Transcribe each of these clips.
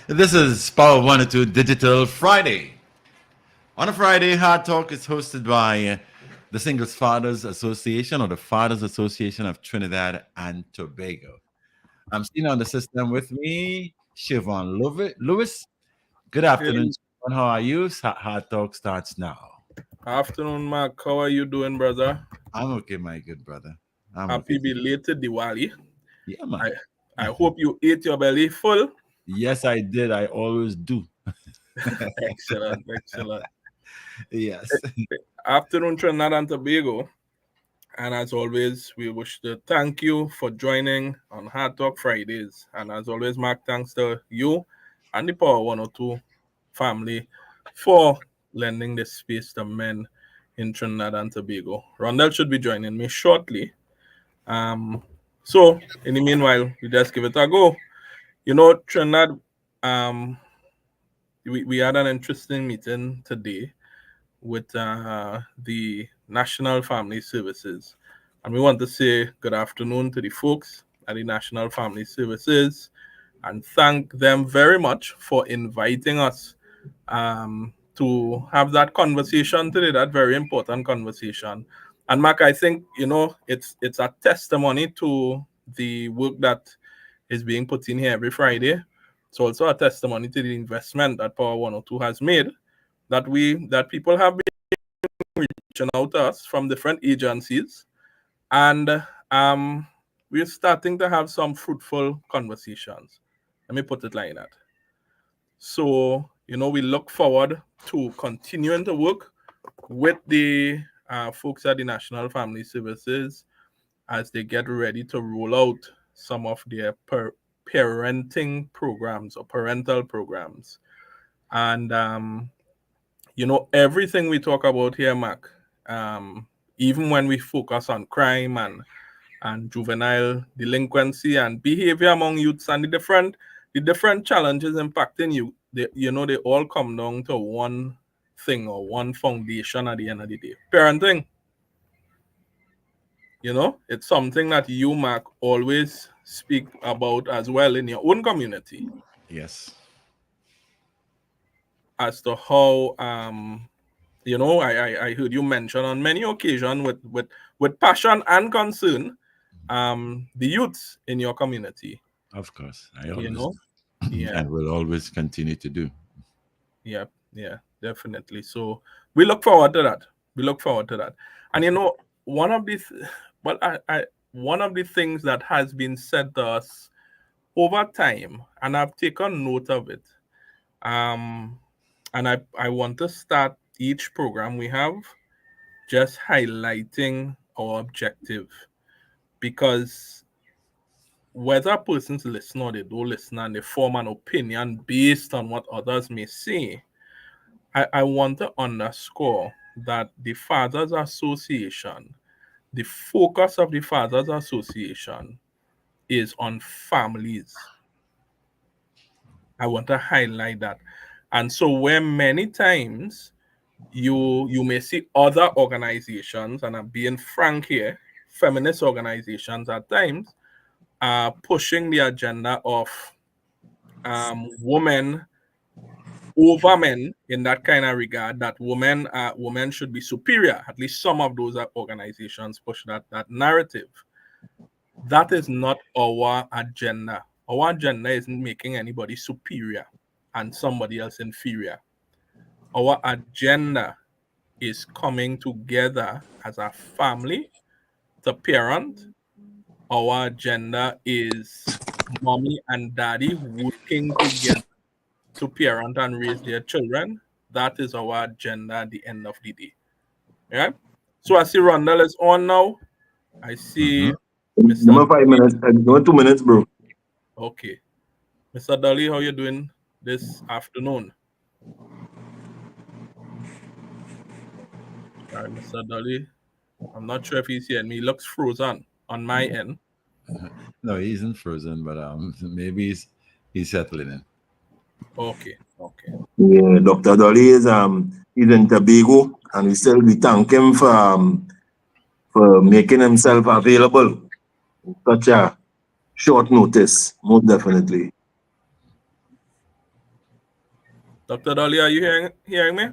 This is Power 102 Digital Friday. On a Friday, Hard Talk is hosted by the Singles Fathers Association or the Fathers Association of Trinidad and Tobago. I'm seen on the system with me, Shervon Lewis. Good afternoon, Hey, Shervon. How are you? Hard Talk starts now. afternoon, Mark. How are you doing, brother? I'm okay, my good brother. I'm Happy okay. belated Diwali. Yeah, I man. I hope you ate your belly full. Yes, I did. I always do. Excellent, excellent. Yes. Afternoon, Trinidad and Tobago. And as always, we wish to thank you for joining on Hard Talk Fridays. And as always, Mark, thanks to you and the Power 102 family for lending this space to men in Trinidad and Tobago. Rondell should be joining me shortly. Um, so in the meanwhile, we just give it a go. Trinidad, um, we had an interesting meeting today with the National Family Services. And we want to say good afternoon to the folks at the National Family Services and thank them very much for inviting us to have that conversation today, that very important conversation. And Mark, I think it's a testimony to the work that is being put in here every Friday. It's also a testimony to the investment that Power 102 has made that people have been reaching out to us from different agencies, and we're starting to have some fruitful conversations. Let me put it like that. So, we look forward to continuing to work with the folks at the National Family Services as they get ready to roll out some of their parenting programs or parental programs. And, everything we talk about here, Mac, um, even when we focus on crime and juvenile delinquency and behavior among youths and the different challenges impacting you, they all come down to one thing or one foundation at the end of the day. Parenting, it's something that you, Mark, always speak about as well in your own community Yes. as to how I heard you mention on many occasions with passion and concern the youths in your community. Of course. I You always know, do. yeah, And will always continue to do. yeah, yeah, definitely. So we look forward to that. We look forward to that. And one of these, well, one of the things that has been said to us over time, and I've taken note of it. Um, and I want to start each program we have just highlighting our objective, because whether a person's listen or they don't listen and they form an opinion based on what others may say, I want to underscore that the Fathers Association, the focus of the Fathers Association is on families. I want to highlight that. And so where many times you may see other organizations, and I'm being frank here, feminist organizations at times are pushing the agenda of women over men in that kind of regard, that women should be superior. At least some of those organizations push that narrative. That is not our agenda. Our agenda isn't making anybody superior and somebody else inferior. Our agenda is coming together as a family to parent. Our agenda is mommy and daddy working together to parent and raise their children. That is our agenda at the end of the day. Yeah. So I see Rondell is on now. I Hmm. see Mr. Number 5 minutes, number 2 minutes, bro. Okay. Mr. Dolly, how you doing this afternoon? All right, Mr. Dolly. I'm not sure if he's here. He looks frozen on my end. No, he isn't frozen, but maybe he's settling in. Okay, okay. Yeah, Dr. Dolly is in Tobago, and we thank him for making himself available in such a short notice, most definitely. Dr. Dolly, are you hearing me?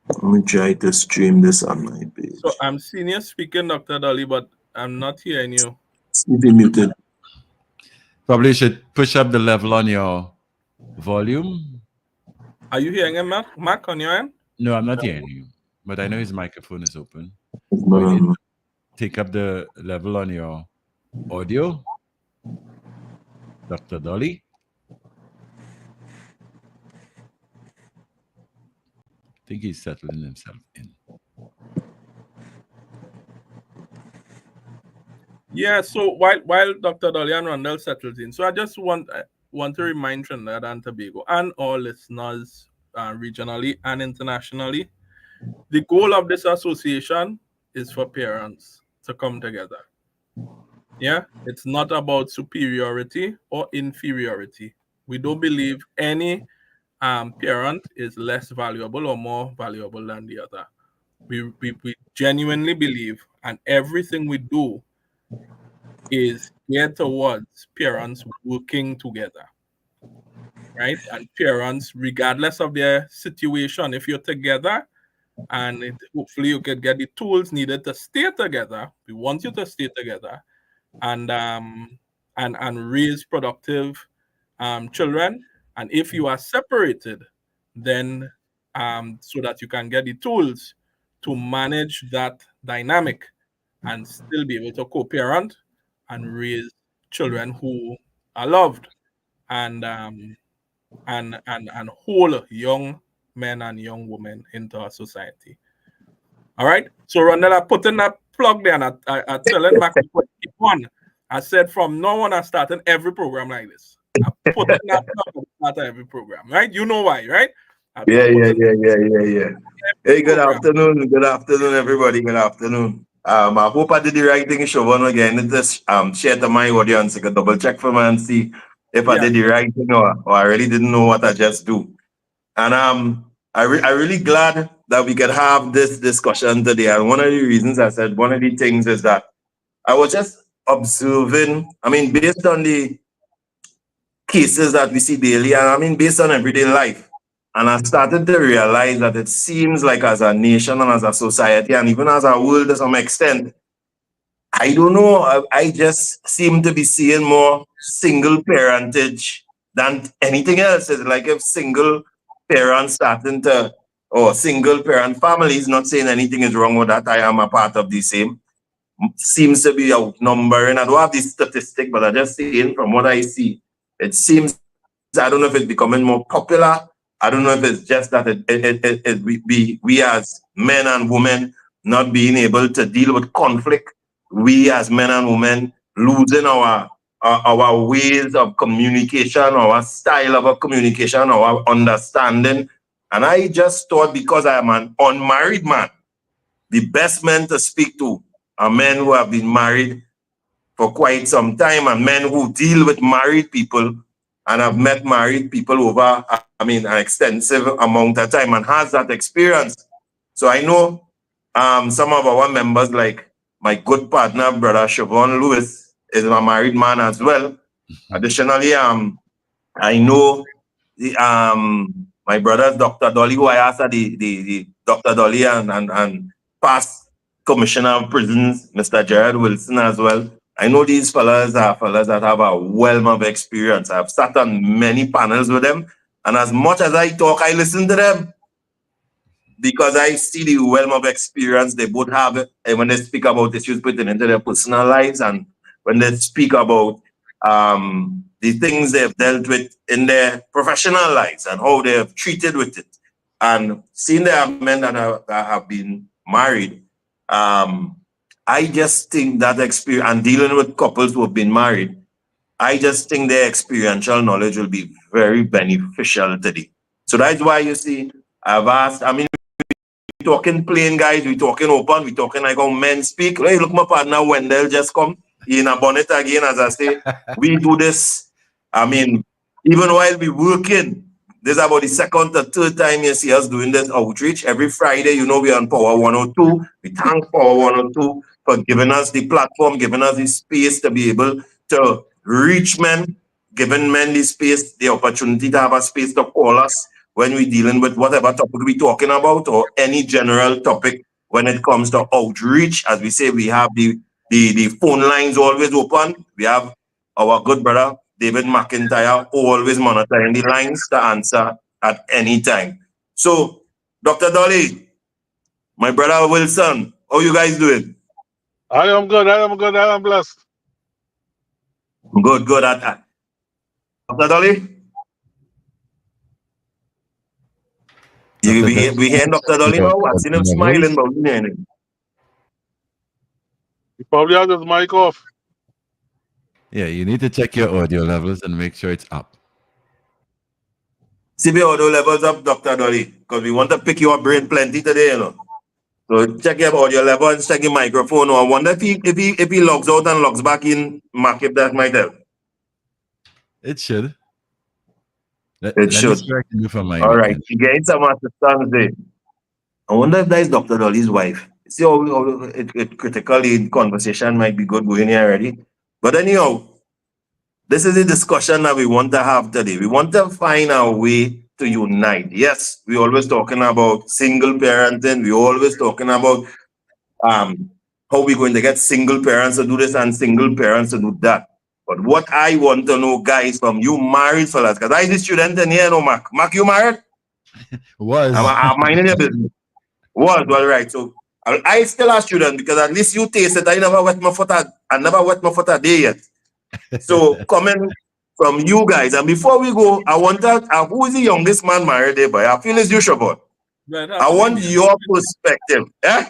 Let me try to stream this on my page. So I'm seeing you speaking, Dr. Dolly, but I'm not hearing you. See if you muted. Probably should push up the level on your volume. Are you hearing him, Mark, on your end? No, I'm not hearing you, but I know his microphone is open. It's We not need on. to take up the level on your audio, Dr. Dolly. I think he's settling himself in. Yeah, so while Dr. Dolly and Rondell settles in, so I just want to remind Trinidad and Tobago and all listeners regionally and internationally, the goal of this association is for parents to come together. Yeah, it's not about superiority or inferiority. We don't believe any parent is less valuable or more valuable than the other. We genuinely believe, and everything we do is geared towards parents working together, right? And parents, regardless of their situation, if you're together and hopefully you can get the tools needed to stay together, we want you to stay together and raise productive children. And if you are separated, then so that you can get the tools to manage that dynamic and still be able to co-parent and raise children who are loved and whole young men and young women into our society. All right. So Rondell, I put in that plug there and I telling Mac to keep on. I said from now on I started every program like this. I put in that plug at the start of every program, right? You know why, right? Yeah. Hey, good afternoon, everybody. Good afternoon. I hope I did the right thing, Shervon, again. Just share to my audience. I can double check for me and see if I did the right thing or I really didn't know what I just do. And I really glad that we could have this discussion today. And one of the reasons I said one of the things is that I was just observing. I mean, based on the cases that we see daily, and I mean, based on everyday life. And I started to realize that it seems like as a nation and as a society, and even as a world to some extent, I don't know, I just seem to be seeing more single parentage than anything else. It's like if single parents starting to, or single parent families, not saying anything is wrong with that, I am a part of the same, seems to be outnumbering. I don't have the statistic, but I'm just saying from what I see, it seems, I don't know if it's becoming more popular. I don't know if it's just that we as men and women not being able to deal with conflict. We as men and women losing our ways of communication, our style of a communication, our understanding. And I just thought because I am an unmarried man, the best men to speak to are men who have been married for quite some time and men who deal with married people and have met married people over, I mean, an extensive amount of time and has that experience. So I know some of our members, like my good partner, brother Shervon Lewis, is a married man as well. Additionally, I know the my brother Dr. Dolly, who I asked the Dr. Dolly and past Commissioner of Prisons, Mr. Jared Wilson as well. I know these fellas are fellas that have a wealth of experience. I've sat on many panels with them, and as much as I talk, I listen to them because I see the wealth of experience they both have when they speak about issues pertaining into their personal lives and when they speak about the things they've dealt with in their professional lives and how they have treated with it. And seeing there are men that have been married, I just think that experience and dealing with couples who have been married, I just think their experiential knowledge will be very beneficial today. So that's why you see, I've asked, I mean, we talking plain, guys, we talking open, we talking like how men speak. Hey, look, my partner Wendell just come. He in a bonnet again, as I say. We do this, I mean, even while we working, this is about the second or third time you see us doing this outreach. Every Friday, you know, we're on Power 102. We thank Power 102 for giving us the platform, giving us the space to be able to reach men giving men the space, the opportunity to have a space to call us when we're dealing with whatever topic we're talking about or any general topic when it comes to outreach. As we say, we have the phone lines always open. We have our good brother, David McIntyre, always monitoring the lines to answer at any time. So, Dr. Dolly, my brother Wilson, how you guys doing? I am good. I am good. I am blessed. Good, good. Dr. Dolly? We hear Dr. Dolly now. I've seen him smiling, but we hear him. He probably has his mic off. Yeah, you need to check your audio levels and make sure it's up. See the audio levels up, Dr. Dolly, because we want to pick your brain plenty today, you know. So check your audio levels, check your microphone. I wonder if he logs out and logs back in, Mark, if that might help. It should. It Let should. me see what I can do for mine. All right, he getting some assistance there. I wonder if that is Dr. Dolly's wife. See how it critically conversation might be good going here already. But anyhow, this is the discussion that we want to have today. We want to find our way to unite. Yes, we always talking about single parenting. We always talking about how we're going to get single parents to do this and single parents to do that. But what I want to know, guys, from you married fellas, because I the student in here, no, Mark. Mark, you married? Was. I'm minding your business. Was, well, right. So I still a student because at least you taste it. I never wet my foot a day yet. So coming from you guys, and before we go, I want to who is the youngest man married there, boy? I feel it's you, Shervon. I want your perspective. Eh?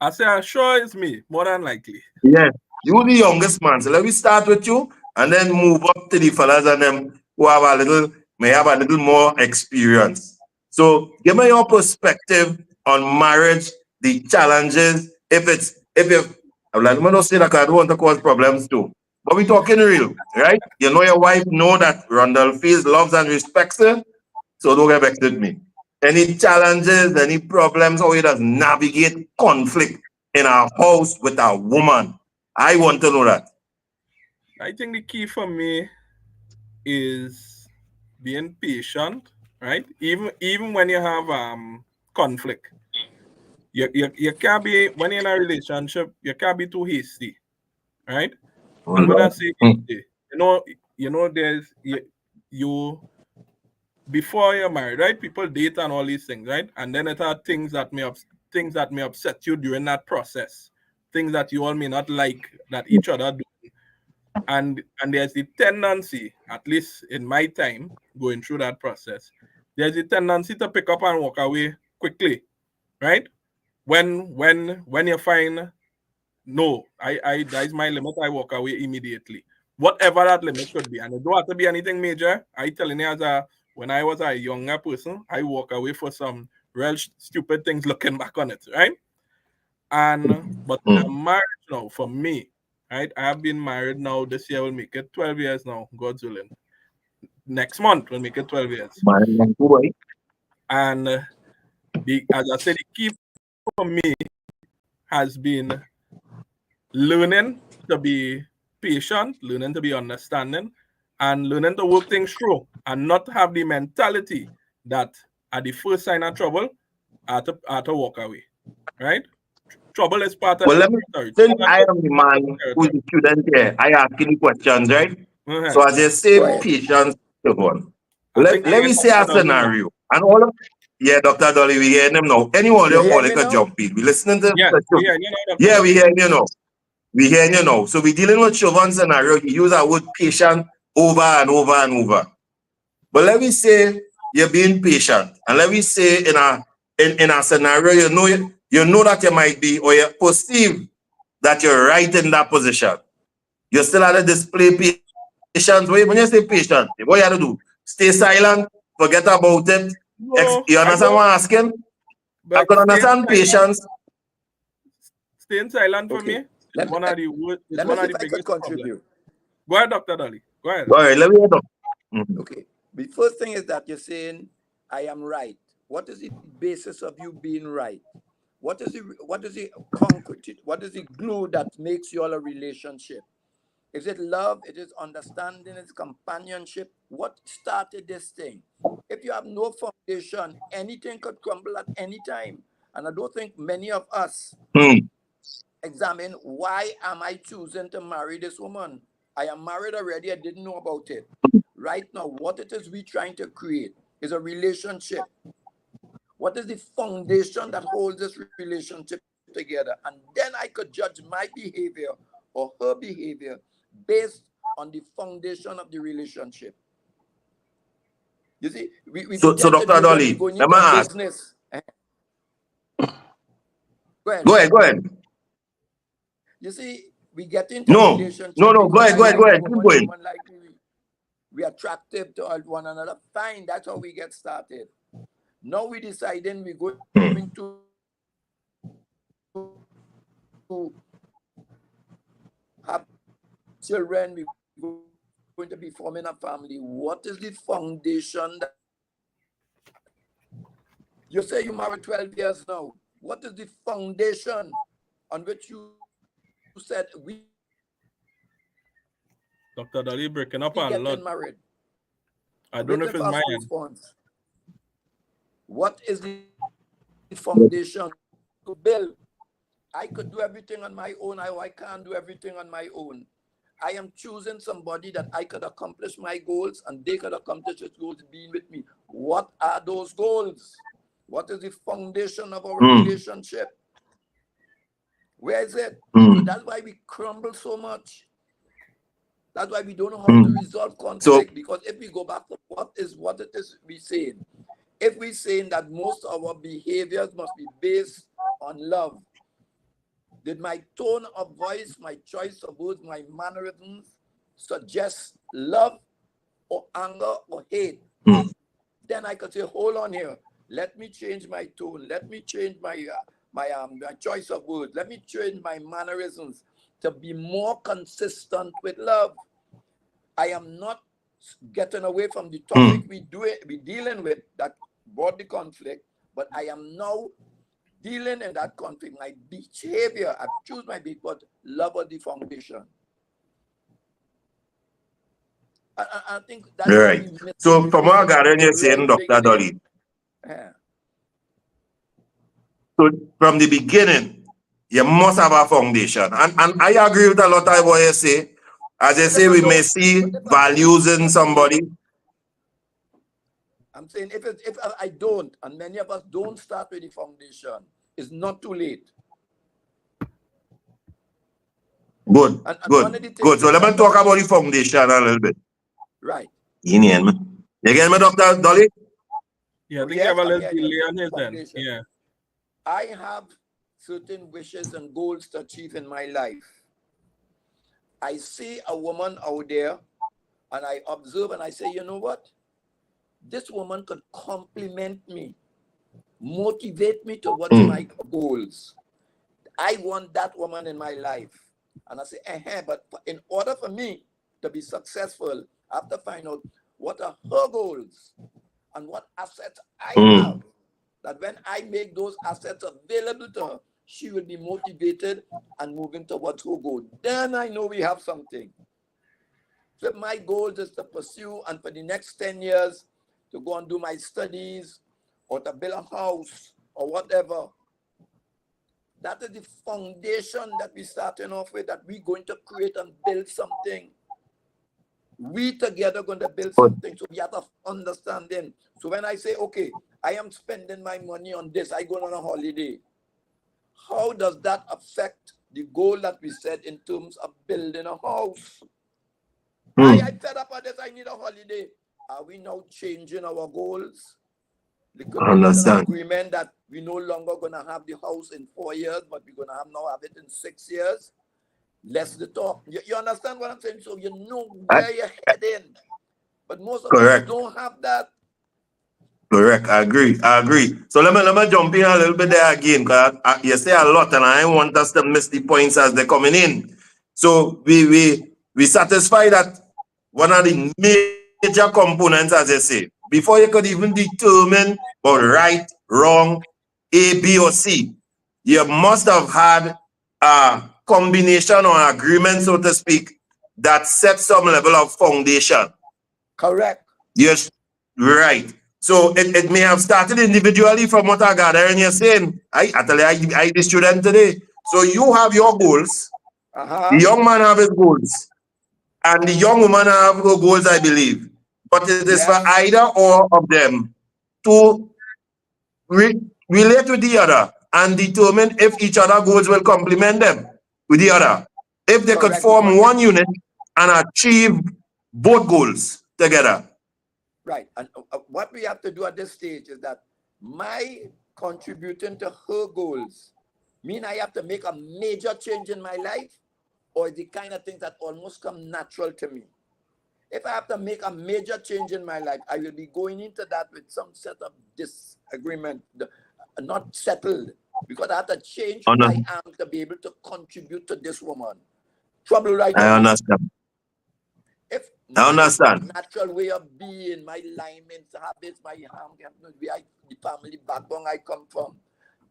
I say, I'm sure it's me, more than likely. Yes, you the youngest man. So let me start with you and then move up to the fellas and them who may have a little more experience. So give me your perspective on marriage, the challenges. I'm like, I'm not saying that I don't want to cause problems too. But we talking real, right? You know your wife know that Rondell feels, loves, and respects her. So don't get vexed with me. Any challenges, any problems, how you does navigate conflict in our house with our woman? I want to know that. I think the key for me is being patient, right? Even when you have conflict. You can't be, when you're in a relationship, you can't be too hasty, right? And when I say hasty, you know, there's you before you're married, right? People date and all these things, right? And then it are things that may upset you during that process, things that you all may not like that each other do. And there's the tendency, at least in my time going through that process, there's a tendency to pick up and walk away quickly, right? When you find no, that is my limit, I walk away immediately. Whatever that limit could be. And it don't have to be anything major. I telling you when I was a younger person, I walk away for some real stupid things looking back on it, right? But I'm married now, for me, right? I have been married now. This year will make it 12 years now, God's willing. Next month will make it 12 years. And as I said, the key for me has been learning to be patient, learning to be understanding, and learning to work things through and not have the mentality that at the first sign of trouble, I have to walk away, right? Trouble is part of Well, since I am the man who's the student here, I ask you questions, right? So as you say, patience, Shervon. Let me say a scenario. And all of Dr. Dolly, we hear them now. Anyone you call it a jump in. We listening to we hear you know. We hear you know. So we dealing with Shervon's scenario. He use our word patient over and over and over. But let me say you're being patient. And let me say in a scenario, you know that you might be, or you perceive that you're right in that position. You still have to display patience. When you say patient, what you have to do? Stay silent, forget about it. No, you understand what I'm asking? I can understand patience. Staying silent for Okay. me. One of the biggest contribute. Go ahead, Dr. Dolly. Go ahead. All right, let me hear Okay. The first thing is that you're saying, I am right. What is the basis of you being right? What is the concrete? What is the glue that makes you all a relationship? Is it love? It is understanding, it's companionship. What started this thing? If you have no foundation, anything could crumble at any time. And I don't think many of us examine, why am I choosing to marry this woman? I am married already, I didn't know about it. Right now, what it is we trying to create is a relationship. What is the foundation that holds this relationship together? And then I could judge my behavior or her behavior based on the foundation of the relationship. You see, we So forget to Dr. do when Dolly, we going let me into ask. business. Go ahead. Go ahead. You see, we get into No, relationship. go because ahead. I like Keep woman, going. woman like me. We are attractive to one another. Fine, that's how we get started. Now we deciding we're going to have children. We're going to be forming a family. What is the foundation that you say you married 12 years now? What is the foundation on which you said we Dr. Dolly breaking up a getting lot. married? I don't know if it's my end. Response. What is the foundation to build? I could do everything on my own. I can't do everything on my own. I am choosing somebody that I could accomplish my goals and they could accomplish their goals being with me. What are those goals? What is the foundation of our relationship? Where is it? So that's why we crumble so much. That's why we don't know how to resolve conflict. Because if we go back to what it is we saying, if we're saying that most of our behaviors must be based on love, did my tone of voice, my choice of words, my mannerisms suggest love or anger or hate? Then I could say, hold on here. Let me change my tone. Let me change my choice of words. Let me change my mannerisms to be more consistent with love. I am not getting away from the topic we dealing with that brought the conflict, but I am now dealing in that conflict. My behavior, I choose my behavior, but love is the foundation. I think that's right. So from what I got you're saying, Dr. Dolly. So from the beginning, you must have a foundation. And I agree with a lot of what you say. As I say, we may see values in somebody. I'm saying if I don't, and many of us don't start with the foundation, it's not too late. Good. So let me talk about the foundation a little bit. Right. You get me, Dr. Dolly? Yeah, I think you have a little delay on his end. Yeah. I have certain wishes and goals to achieve in my life. I see a woman out there and I observe and I say, you know what? This woman could compliment me, motivate me towards my goals. I want that woman in my life. And I say, but in order for me to be successful, I have to find out what are her goals and what assets I have. That when I make those assets available to her, she will be motivated and moving towards her goal. Then I know we have something. So my goal is to pursue and for the next 10 years to go and do my studies or to build a house or whatever. That is the foundation that we're starting off with, that we're going to create and build something. We together going to build something. So we have to understanding. So when I say, okay, I am spending my money on this, I go on a holiday. How does that affect the goal that we set in terms of building a house? I fed up on this, I need a holiday. Are we now changing our goals? Because there's an agreement that we're no longer going to have the house in 4 years, but we're going to now have it in 6 years. Let's the talk. You understand what I'm saying? So you know where you're heading. But most of us don't have that. Correct. I agree. So let me jump in a little bit there again, because you say a lot and I want us to miss the points as they're coming in. So we satisfy that one of the major components, as I say, before you could even determine about right, wrong, A, B, or C, you must have had a combination or agreement, so to speak, that sets some level of foundation. Correct. Yes, right. So it may have started individually from what I gather and you're saying. I tell you, I the student today. So you have your goals. The young man have his goals. And the young woman have her goals, I believe. But it is for either or of them to relate with the other and determine if each other goals will complement them with the other. If they could form one unit and achieve both goals together. Right. And what we have to do at this stage is that my contributing to her goals mean I have to make a major change in my life, or the kind of things that almost come natural to me. If I have to make a major change in my life, I will be going into that with some set of disagreement, not settled, because I have to change who I am to be able to contribute to this woman. Trouble right now. I understand. If I understand. my natural way of being, my alignments, habits, my the family background I come from,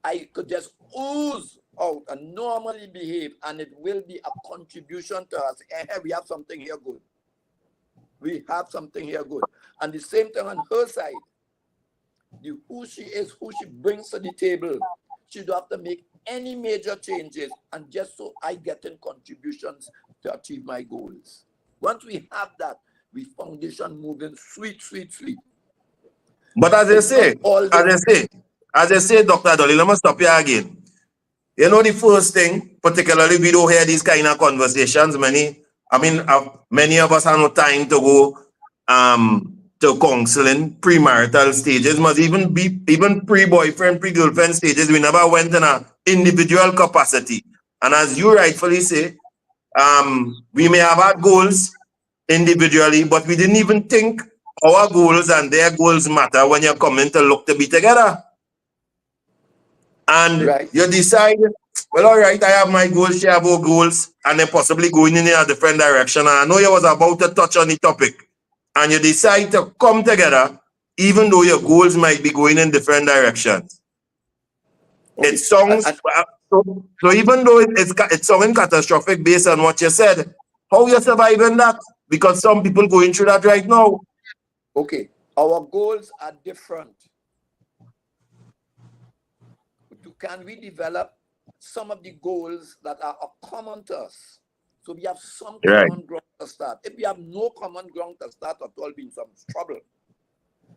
I could just ooze out and normally behave, and it will be a contribution to us. Hey, we have something here good. We have something here good. And the same thing on her side, who she is, who she brings to the table, she don't have to make any major changes, and just so I get in contributions to achieve my goals. Once we have that, we foundation moving sweet. But as I say, Dr. Dolly, let me stop you again. You know, the first thing, particularly we don't hear these kind of conversations. Many of us have no time to go to counseling, premarital stages, must even pre-boyfriend, pre-girlfriend stages. We never went in an individual capacity. And as you rightfully say, we may have had goals individually, but we didn't even think our goals and their goals matter when you're coming to look to be together. And you decide, well, all right, I have my goals, she have her goals, and then possibly going in a different direction. And I know you was about to touch on the topic, and you decide to come together, even though your goals might be going in different directions. It sounds, so even though it's sounding catastrophic based on what you said, how you surviving that? Because some people going through that right now. Okay, our goals are different. Can we develop some of the goals that are common to us? So we have some common ground to start. If we have no common ground to start at all, be in some trouble.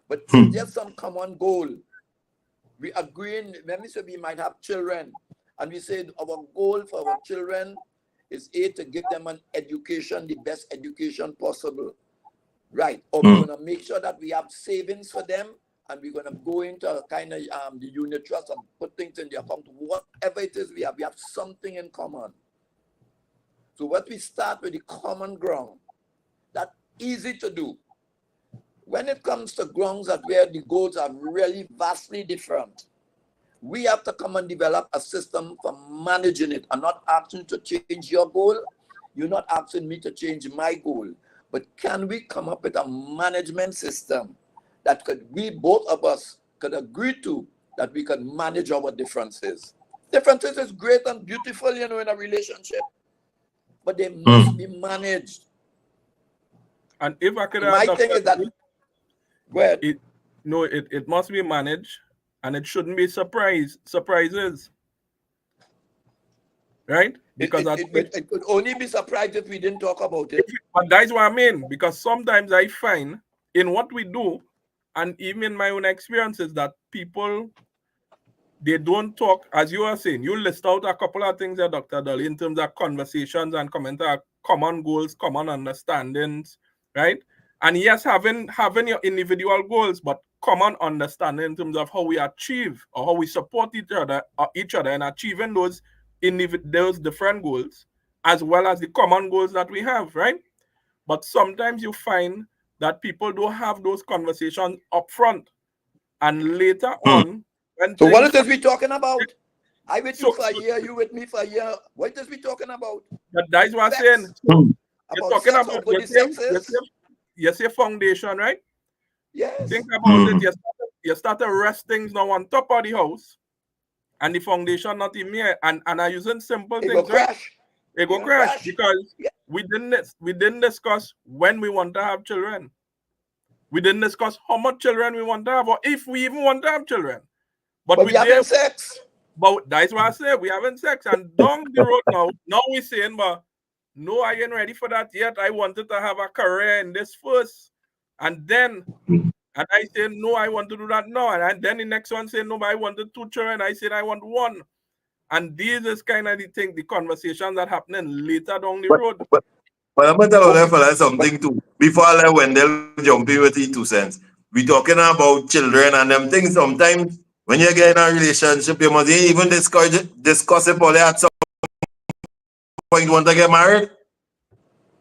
But if there's some common goal, we agree, let me say we might have children, and we said our goal for our children is to give them an education, the best education possible. Right. Or we're going to make sure that we have savings for them, and we're going to go into a kind of the unit trust and put things in the account. Whatever it is we have something in common. So what we start with the common ground, that's easy to do. When it comes to grounds that where the goals are really vastly different, we have to come and develop a system for managing it. I'm not asking you to change your goal. You're not asking me to change my goal. But can we come up with a management system that we both of us could agree to, that we can manage our differences? Differences is great and beautiful, in a relationship, but they must be managed. And if I could my thing is that, go ahead. It must be managed, and it shouldn't be surprises. Right? Because it could only be surprised if we didn't talk about it. But that's what I mean, because sometimes I find in what we do, and even in my own experiences, that people, they don't talk, as you are saying. You list out a couple of things there, Dr. Dolly, in terms of conversations and common goals, common understandings, right? And yes, having your individual goals, but common understanding in terms of how we achieve or how we support each other in achieving those different goals, as well as the common goals that we have, right? But sometimes you find that people don't have those conversations up front, and later on, when so what is we talking about? I with you for a year, you with me for a year. What is we talking about? That's what I'm saying. So you're talking about your foundation, right? Yes. Think about it. You start to rest things now on top of the house, and the foundation not in here, and I'm using simple things, right? It go crash because we didn't discuss when we want to have children. We didn't discuss how much children we want to have, or if we even want to have children. But we having sex. But that's why I say we having sex, and down the road now we saying, but no, I ain't ready for that yet. I wanted to have a career in this first, and then, and I say no, I want to do that now, and then the next one say no, but I wanted 2 children. I said I want 1, and these is kind of the conversations that happening later down the road. But I'm gonna tell you for something too. Before I let Wendell jump in with his 2 cents, we talking about children and them things. Sometimes when you get in a relationship, you must even discuss it probably at some point. Want to get married?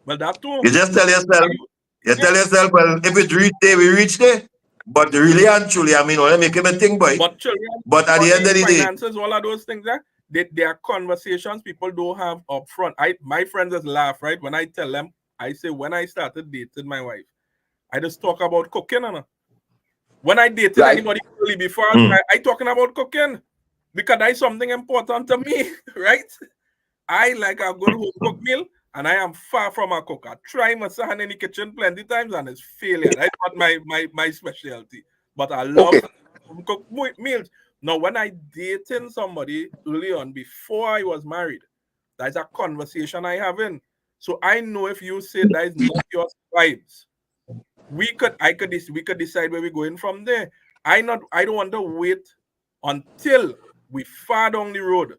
But that too. You just tell yourself, well, if it reach there, we reach there. But really and truly, I mean, only make him a thing, boy. But children, but at the end of the day, finances, all of those things there, they are conversations people don't have up front. My friends just laugh, right? When I tell them, I say, when I started dating my wife, I just talk about cooking. When I dated anybody early before, I talking about cooking because that's something important to me, right? I like a good home cooked meal, and I am far from a cook. I try myself in the kitchen plenty times, and it's failure. That's not my specialty. But I love home cooked meals. Now, when I dating somebody early on before I was married, that's a conversation I have in. So I know if you say that is not your vibes, we could decide where we're going from there. I don't want to wait until we far down the road,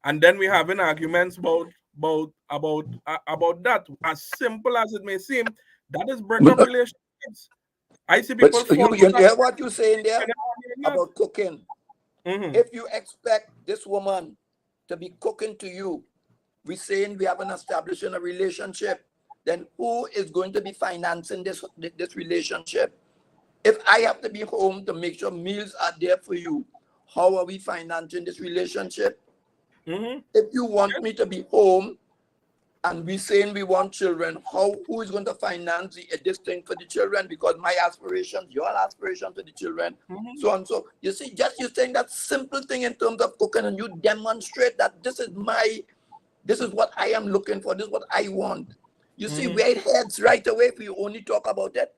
and then we're having arguments about that. As simple as it may seem, that is break up relationships. I see people. You hear what you're saying there about cooking. If you expect this woman to be cooking to you, we're saying we haven't established a relationship, then who is going to be financing this relationship? If I have to be home to make sure meals are there for you, how are we financing this relationship? If you want me to be home and we saying we want children, who is going to finance this thing for the children? Because my aspirations, your aspirations for the children, so on. So you see, just you saying that simple thing in terms of cooking, and you demonstrate that this is what I am looking for, this is what I want. You see where it heads right away if you only talk about it.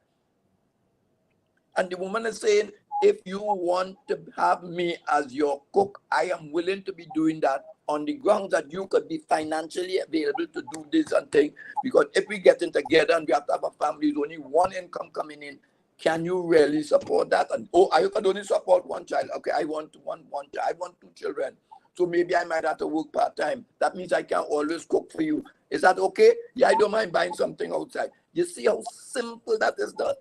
And the woman is saying, if you want to have me as your cook, I am willing to be doing that on the grounds that you could be financially available to do this and thing. Because if we get in together and we have to have a family, there's only one income coming in, can you really support that? And I could only support 1 child. Okay, I want one child. I want 2 children. So maybe I might have to work part-time. That means I can always cook for you. Is that okay? Yeah, I don't mind buying something outside. You see how simple that is done?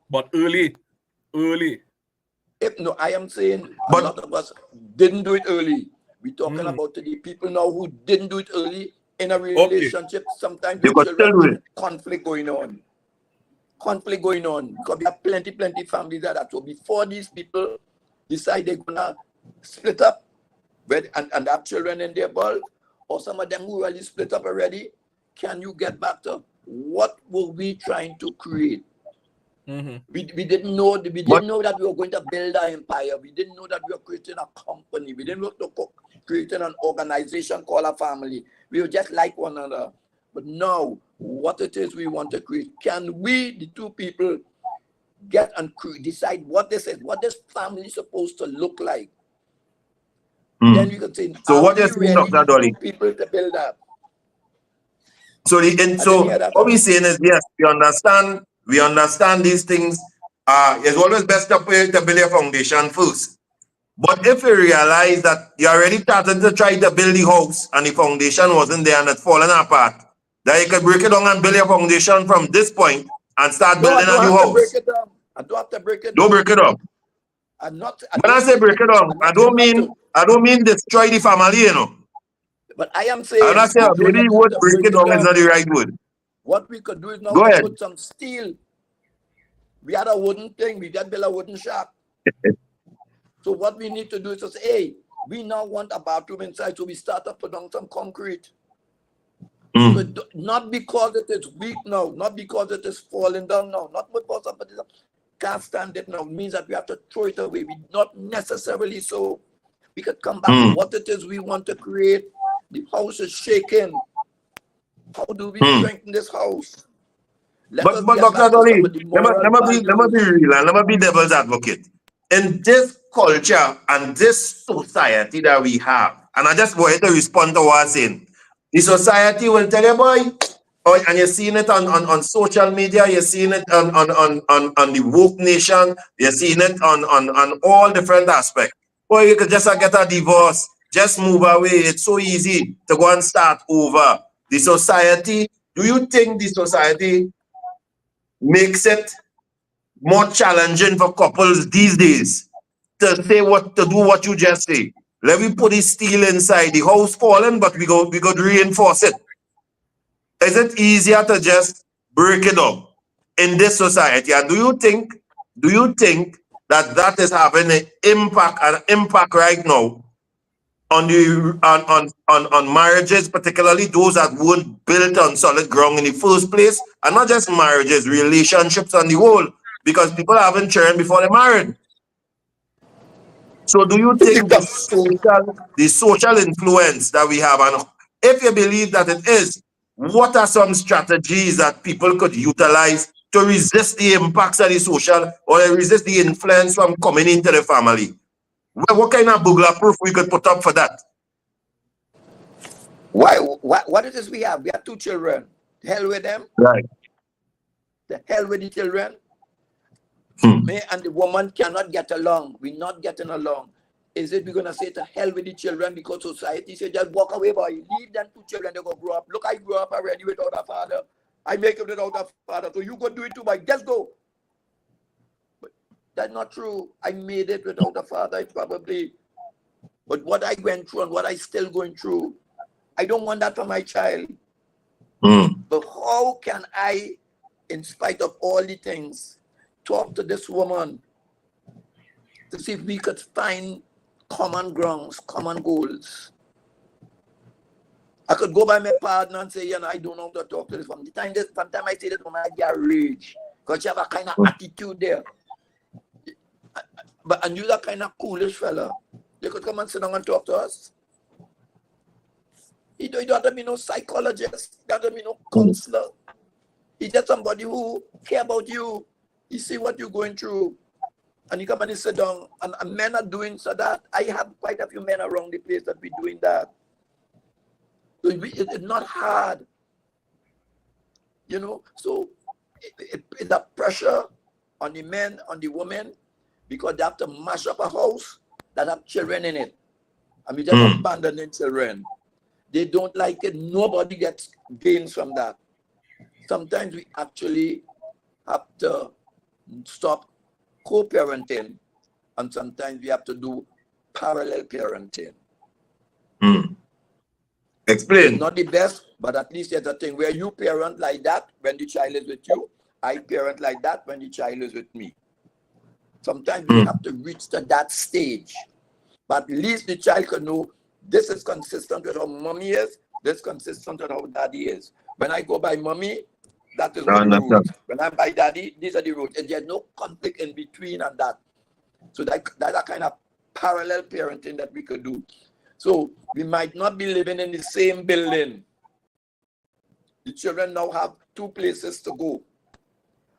But early. I am saying a lot of us didn't do it early. We're talking about the people now who didn't do it early in a relationship. Sometimes the conflict going on. Because we have plenty families that. So before these people decide they're gonna split up and have children in their bulk, or some of them who already split up already, can you get back to what were we trying to create? We didn't know that we were going to build an empire. We didn't know that we were creating a company. We didn't know to creating an organization called a family. We were just like one another. But now, what it is we want to create, can we, the 2 people, get and decide what this is, what this family is supposed to look like? Then we could say, so what you're saying, Dr. Dolly? People to build up. So what we're saying is, yes, we understand these things. It's always best to build your foundation first. But if you realize that you already started to try to build the house and the foundation wasn't there and it's falling apart, then you can break it down and build your foundation from this point and start building a new house. I don't have to break it down. Don't break it down. When I say break it down, I don't mean destroy the family, you know. But I am saying, I'm not saying maybe word break it down is not the right word. What we could do is now put some steel. We had a wooden thing. We just built a wooden shack. So what we need to do is to say, hey, we now want a bathroom inside. So we start to put down some concrete. So not because it is weak now, not because it is falling down now, not because somebody can't stand it now. It means that we have to throw it away. We not necessarily so. We could come back to what it is we want to create. The house is shaking. How do we Hmm. strengthen this house? Let But us get Dr. back to some Dolly, of the moral let me be values. real and let me be devil's advocate. In this culture and this society that we have, and I just wanted to respond to what I'm saying. The society will tell you, boy, oh, and you're seeing it on social media, you're seeing it on the woke nation, you're seeing it on all different aspects. Boy, you could just get a divorce, just move away. It's so easy to go and start over. The society, do you think the society makes it more challenging for couples these days to do what you just say? Let me put the steel inside the house falling, but we go reinforce it. Is it easier to just break it up in this society? And do you think that is having an impact right now on the on marriages, particularly those that weren't built on solid ground in the first place, and not just marriages, relationships on the whole, because people haven't churned before they're married. So do you think the social influence that we have, and if you believe that it is, what are some strategies that people could utilize to resist the impacts of the social or resist the influence from coming into the family? What kind of burglar proof we could put up for that? What it is we have? We have 2 children. The hell with them. Right. The hell with the children. Me and the woman cannot get along. We're not getting along. Is it we're going to say to hell with the children because society says just walk away, boy. Leave them 2 children, they go grow up. Look, I grew up already without a father. I make it without a father. So you go do it too, boy. Just go. But that's not true. I made it without a father, probably. But what I went through and what I still going through, I don't want that for my child. But how can I, in spite of all the things, talk to this woman to see if we could find common grounds, common goals? I could go by my partner and say, I don't know how to talk to this woman. Sometimes I say this woman, I get rage because she have a kind of attitude there. And you're that kind of coolish fella. You could come and sit down and talk to us. You don't have to be no psychologist. You don't have to be no counselor. He's just somebody who care about you. He see what you're going through. And you come and you sit down. And men are doing so that. I have quite a few men around the place that be doing that. So it's not hard. So it's a pressure on the men, on the women, because they have to mash up a house that have children in it. And we just abandoning children. They don't like it. Nobody gets gains from that. Sometimes we actually have to stop co-parenting, and sometimes we have to do parallel parenting. Explain. It's not the best, but at least there's a thing where you parent like that when the child is with you. I parent like that when the child is with me. Sometimes we have to reach to that stage. But at least the child can know this is consistent with how mommy is, this is consistent with how daddy is. When I go by mommy, that is the rules. When I by daddy, these are the rules. And there's no conflict in between and that. So that's a kind of parallel parenting that we could do. So we might not be living in the same building. The children now have 2 places to go.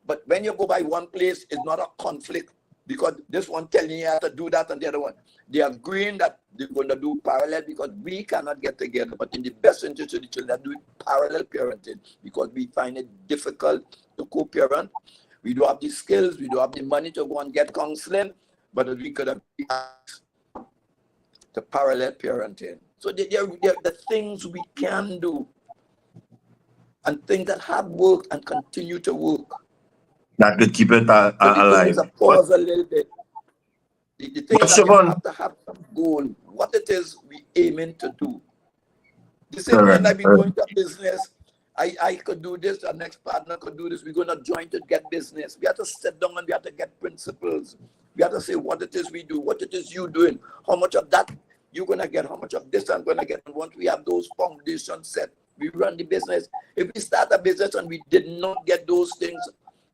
But when you go by one place, it's not a conflict because this one telling you how to do that and the other one. They are agreeing that they're going to do parallel because we cannot get together. But in the best interest of the children, they're doing parallel parenting because we find it difficult to co-parent. We don't have the skills, we don't have the money to go and get counseling, but we could have asked the parallel parenting. So they're the things we can do and things that have worked and continue to work. That could keep it alive. Is a pause a little bit. The thing is that you have to have some goal. What it is we aiming to do. The same when I be going to business, I could do this, our next partner could do this. We're going to join to get business. We have to sit down and we have to get principles. We have to say what it is we do, what it is you doing, how much of that you're going to get, how much of this I'm going to get. And once we have those foundations set, we run the business. If we start a business and we did not get those things,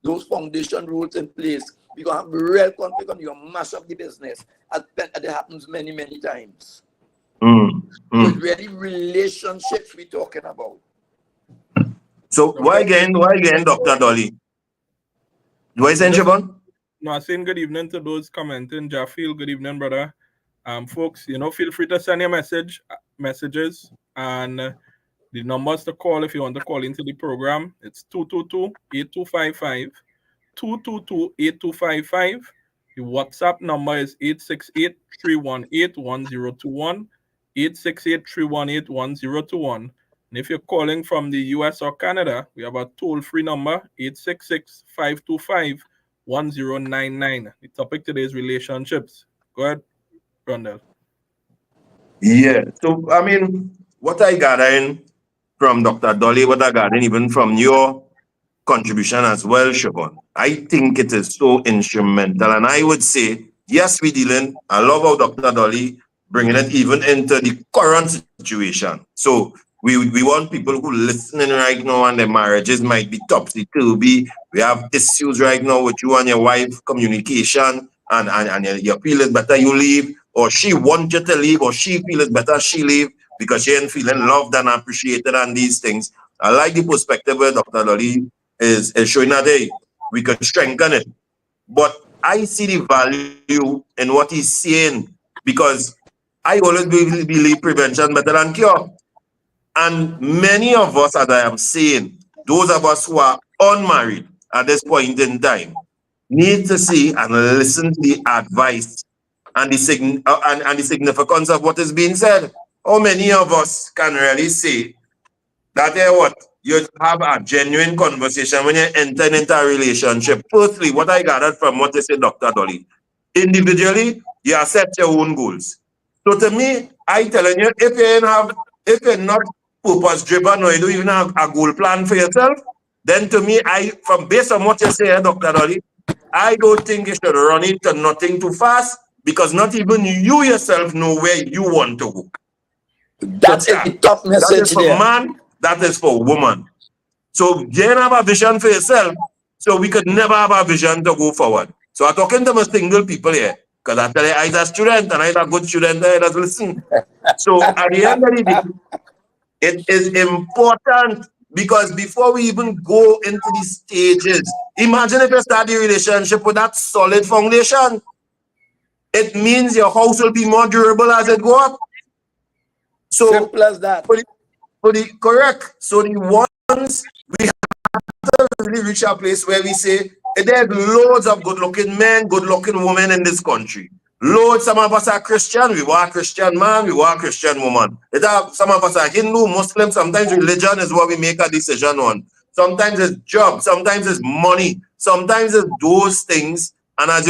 those foundation rules in place, we're going to have real conflict and you're mash up the business. And it happens many, many times. So it's really relationships we're talking about. So why again, Dr. Dolly? Do I send Shervon? No, I'm saying good evening to those commenting. Jaffiel, good evening, brother. Folks, feel free to send your messages, and the numbers to call if you want to call into the program. It's 222-8255, 222-8255. The WhatsApp number is 868-318-1021, 868-318-1021. And if you're calling from the US or Canada, we have a toll-free number, 866-525-1099. The topic today is relationships. Go ahead, Rondell. Yeah. So I mean, what I got in from Dr. Dolly, what I got in even from your contribution as well, Shervon, I think it is so instrumental. And I would say, yes, we dealing. I love how Dr. Dolly bringing it even into the current situation. So we want people who listening right now and their marriages might be topsy-turvy. We have issues right now with you and your wife, communication, and you feel it better you leave, or she wants you to leave, or she feels it better she leave because she ain't feeling loved and appreciated and these things. I like the perspective where Dr. Dolly is showing that, hey, we can strengthen it. But I see the value in what he's saying because I always believe prevention better than cure. And many of us, as I am saying, those of us who are unmarried at this point in time, need to see and listen to the advice and the significance of what is being said. How many of us can really say that you have a genuine conversation when you enter into a relationship? Firstly, what I gathered from what you said, Dr. Dolly, individually, you have set your own goals. So to me, I telling you, if you're not purpose driven or you don't even have a goal plan for yourself, then to me, based on what you say, Dr. Dolly, I don't think you should run into nothing too fast because not even you yourself know where you want to go. That's a top message. That is for man, that is for woman. So you don't have a vision for yourself, so we could never have a vision to go forward. So I'm talking to my single people here, because I tell you, I'm a student and I'm a good student, I just listen. So at the end of the day, it is important because before we even go into these stages, imagine if you start the relationship with that solid foundation. It means your house will be more durable as it go up. So simple as that. Correct. So the ones we have to really reach a place where we say there's loads of good-looking men, good-looking women in this country. Loads. Some of us are Christian. We want a Christian man. We want a Christian woman. Some of us are Hindu, Muslim. Sometimes religion is what we make a decision on. Sometimes it's job. Sometimes it's money. Sometimes it's those things. And as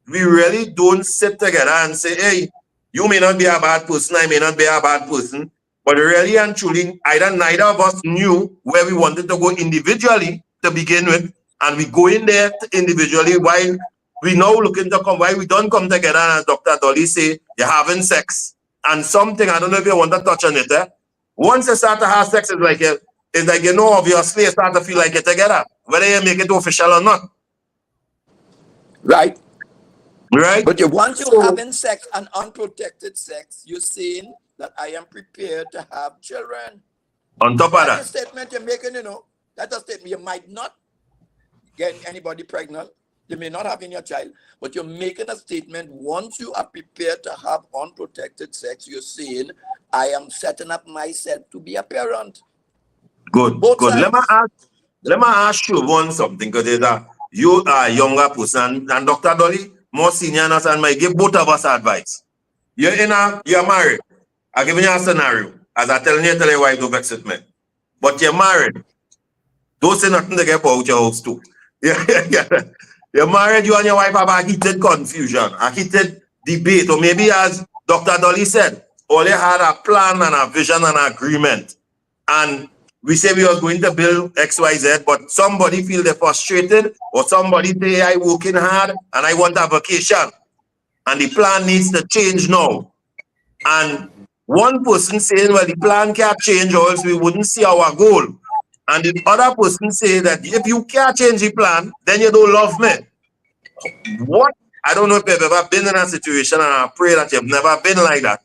we really don't sit together and say, hey, you may not be a bad person, I may not be a bad person, but really and truly, neither of us knew where we wanted to go individually to begin with, and we go in there individually while we now looking to come, why we don't come together, and as Dr. Dolly say, you're having sex. And something, I don't know if you want to touch on it, once you start to have sex, it's like obviously you start to feel like you're together, whether you make it official or not. Right. Right? But once you're having sex and unprotected sex, you're saying that I am prepared to have children. On top of that. That's a statement you're making, That's a statement. You might not get anybody pregnant. You may not have in your child, but you're making a statement. Once you are prepared to have unprotected sex, you're saying, I am setting up myself to be a parent. Good. Both Good. sides. Let me ask you one something, because you are a younger person, and Dr. Dolly, more senior than us, and might give both of us advice. You're married. I'm giving you a scenario. As I tell your wife, don't vex with me. But you're married. Don't say nothing to get about your house too. You're married, you and your wife have a heated confusion, a heated debate, or maybe as Dr. Dolly said, all they had a plan and a vision and an agreement. And we say we are going to build XYZ, but somebody feel they're frustrated, or somebody say, I'm working hard and I want a vacation. And the plan needs to change now. And one person saying, well, the plan can't change or else we wouldn't see our goal. And the other person say that if you can't change the plan, then you don't love me. What? I don't know if you've ever been in a situation, and I pray that you've never been like that.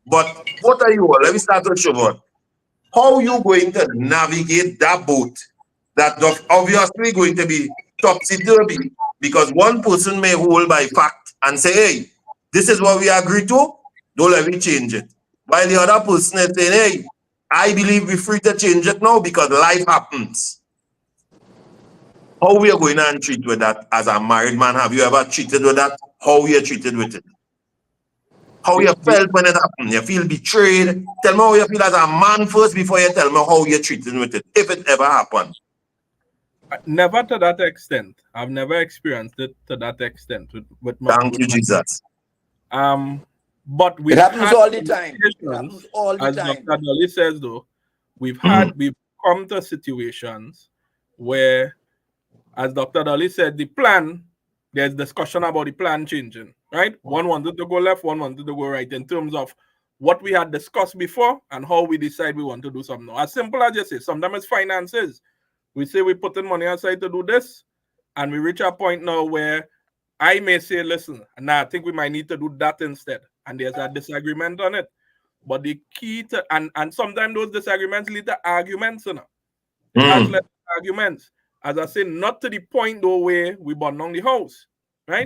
But what are you all? Let me start with Shervon. How you going to navigate that boat that obviously going to be topsy-turvy because one person may hold by fact and say, hey, this is what we agree to, don't let me change it. While the other person is saying, hey, I believe we're free to change it now because life happens. How we are going to treat with that as a married man? Have you ever treated with that? How we are treated with it? How you felt when it happened? You feel betrayed? Tell me how you feel as a man first before you tell me how you're treating with it, if it ever happened. Never to that extent. I've never experienced it to that extent with my. Thank you, Jesus. But we've It happens had all the time. It situations, happens all the as time. Dr. Dolly says, though, we've come to situations where, as Dr. Dolly said, the plan, there's discussion about the plan changing, right? One wanted to go left, one wanted to go right in terms of what we had discussed before and how we decide we want to do something. As simple as you say, sometimes it's finances. We say we put in money aside to do this, and we reach a point now where I may say, listen, now I think we might need to do that instead. And there's a disagreement on it. But the key to, and sometimes those disagreements lead to arguments, you know. It has led to arguments. As I say, not to the point though where we burn down the house, right?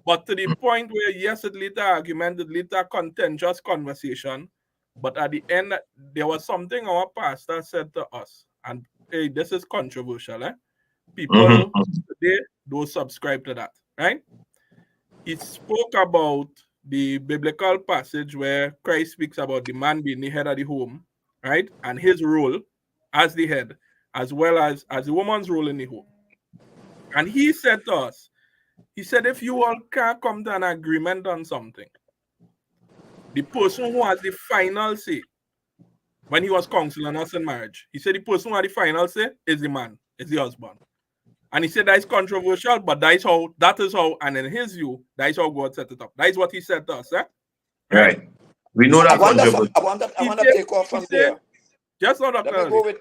But to the point where, yes, it led to argument, it led to a contentious conversation. But at the end, there was something our pastor said to us. And hey, this is controversial, eh? People today don't subscribe to that, right? He spoke about the biblical passage where Christ speaks about the man being the head of the home, right? And his role as the head, as well as the woman's role in the home. And he said to us, he said, if you all can't come to an agreement on something, the person who has the final say, when he was counseling us in marriage, he said the person who had the final say is the man, is the husband. And he said that is controversial, but that is how, and in his view, that is how God set it up. That is what he said to us, eh? Right. We know that I want controversial. to take off from there. Just not Let me go with.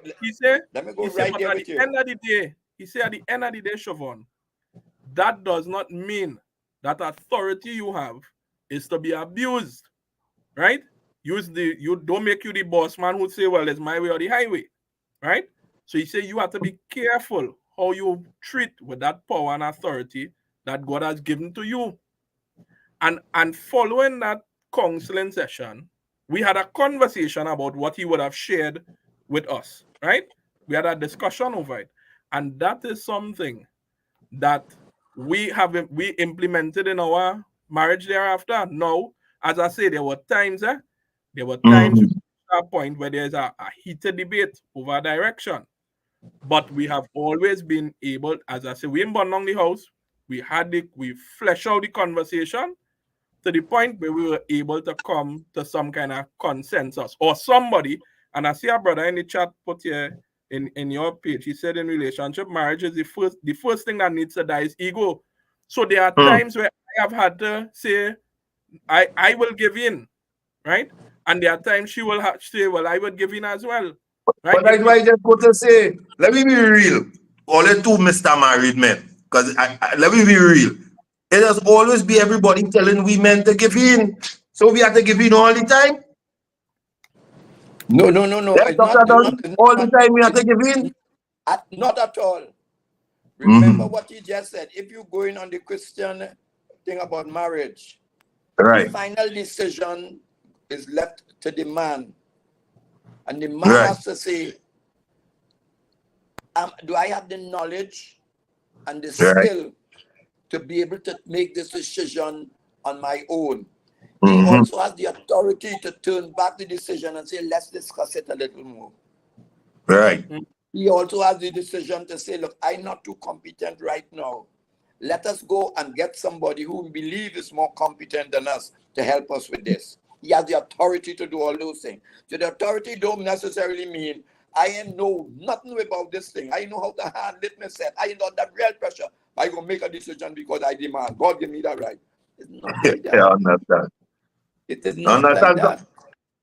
Let me go right but there at with the you. end of the day, he said at the end of the day, Shervon, that does not mean that authority you have is to be abused, right? You don't make you the boss man who say, well, it's my way or the highway, right? So he said you have to be careful how you treat with that power and authority that God has given to you. And following that counseling session, we had a conversation about what he would have shared with us, right? We had a discussion over it. And that is something that we implemented in our marriage thereafter. No, as I say, there were times at a point where there's a heated debate over direction. But we have always been able, as I say, we didn't burn down the house. We fleshed out the conversation to the point where we were able to come to some kind of consensus or somebody. And I see a brother in the chat put here in your page. He said in relationship, marriage is the first thing that needs to die is ego. So there are times where I have had to say, I will give in, right? And there are times she will have to say, well, I would give in as well. Right? But that's why I just put to say, let me be real. Only two Mr. Married men. Because let me be real. It has always be everybody telling we men to give in. So we have to give in all the time. No. Yeah, Dr. Dunn, all the time we have to give in. Not at all. Remember what he just said. If you're going on the Christian thing about marriage, right, the final decision is left to the man. And the man has to say, do I have the knowledge and the skill to be able to make this decision on my own? He also has the authority to turn back the decision and say, let's discuss it a little more. Right. He also has the decision to say, look, I'm not too competent right now. Let us go and get somebody who we believe is more competent than us to help us with this. He has the authority to do all those things. So the authority don't necessarily mean I know nothing about this thing. I know how to handle it myself. I know that real pressure. I go make a decision because I demand. God give me that right. It's not like that. Yeah, I understand. It is not like that.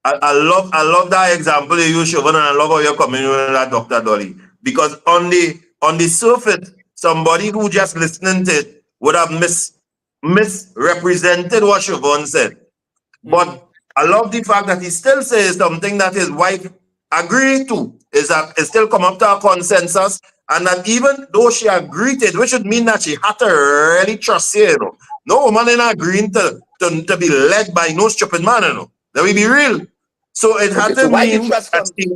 I love that example you use, Shervon, and I love how you're coming with that, Dr. Dolly. Because on the surface, somebody who just listening to it would have misrepresented what Shervon said. But I love the fact that he still says something that his wife agree to is that it still come up to a consensus, and that even though she agreed it, which would mean that she had to really trust you, you know. No woman in agreeing to be led by no stupid man, you know. Let me be real. So it had Okay, to so why you mean trust that them? she,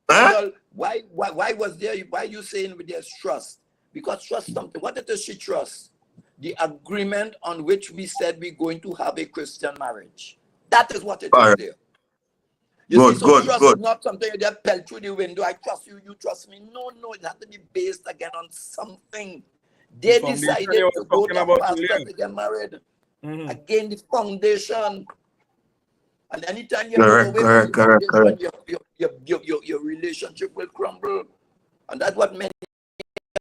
huh? Well, why was there? Why you saying with there's trust? Because trust something. What does she trust? The agreement on which we said we're going to have a Christian marriage. That is what it All is right. there. You see, Good, so good, trust good. is not something you just pell through the window. I trust you, you trust me. No, it has to be based again on something. They Foundation decided you to were go talking to about pastors earlier. to get married. Mhm. Again, the foundation. And anytime you go Correct, away from the correct. foundation, your relationship will crumble. And that's what many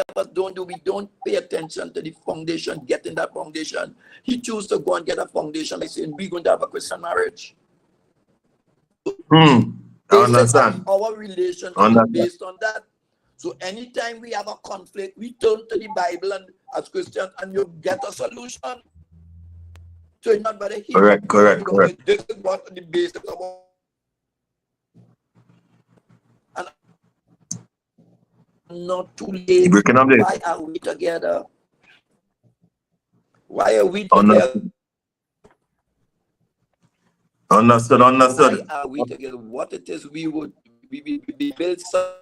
of us don't do. We don't pay attention to the foundation, getting that foundation. He chose to go and get a foundation by saying, we're going to have a Christian marriage. I Basis of understand. our relationship is Understand. based on that. So anytime we have a conflict, we turn to the Bible and as Christians, and you get a solution. So it's not very Correct. This is what the basis of our, and not too You late. breaking up there? Why are we together? Why are we together? Understood. Why are we together? What it is we build something.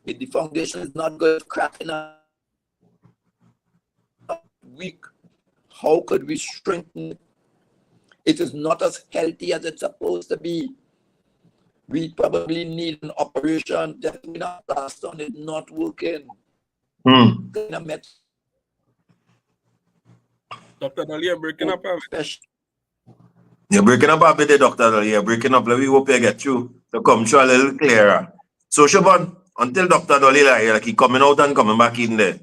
If the foundation is not good, cracking up weak, how could we strengthen it? It is not as healthy as it's supposed to be. We probably need an operation. Definitely not last on it not working. Dr. Dolly, you're breaking up. You're breaking up a bit there, Doctor. You're breaking up. Let me hope you get through to come through a little clearer. So, Shervon, until Dr. Dolly, like he coming out and coming back in there.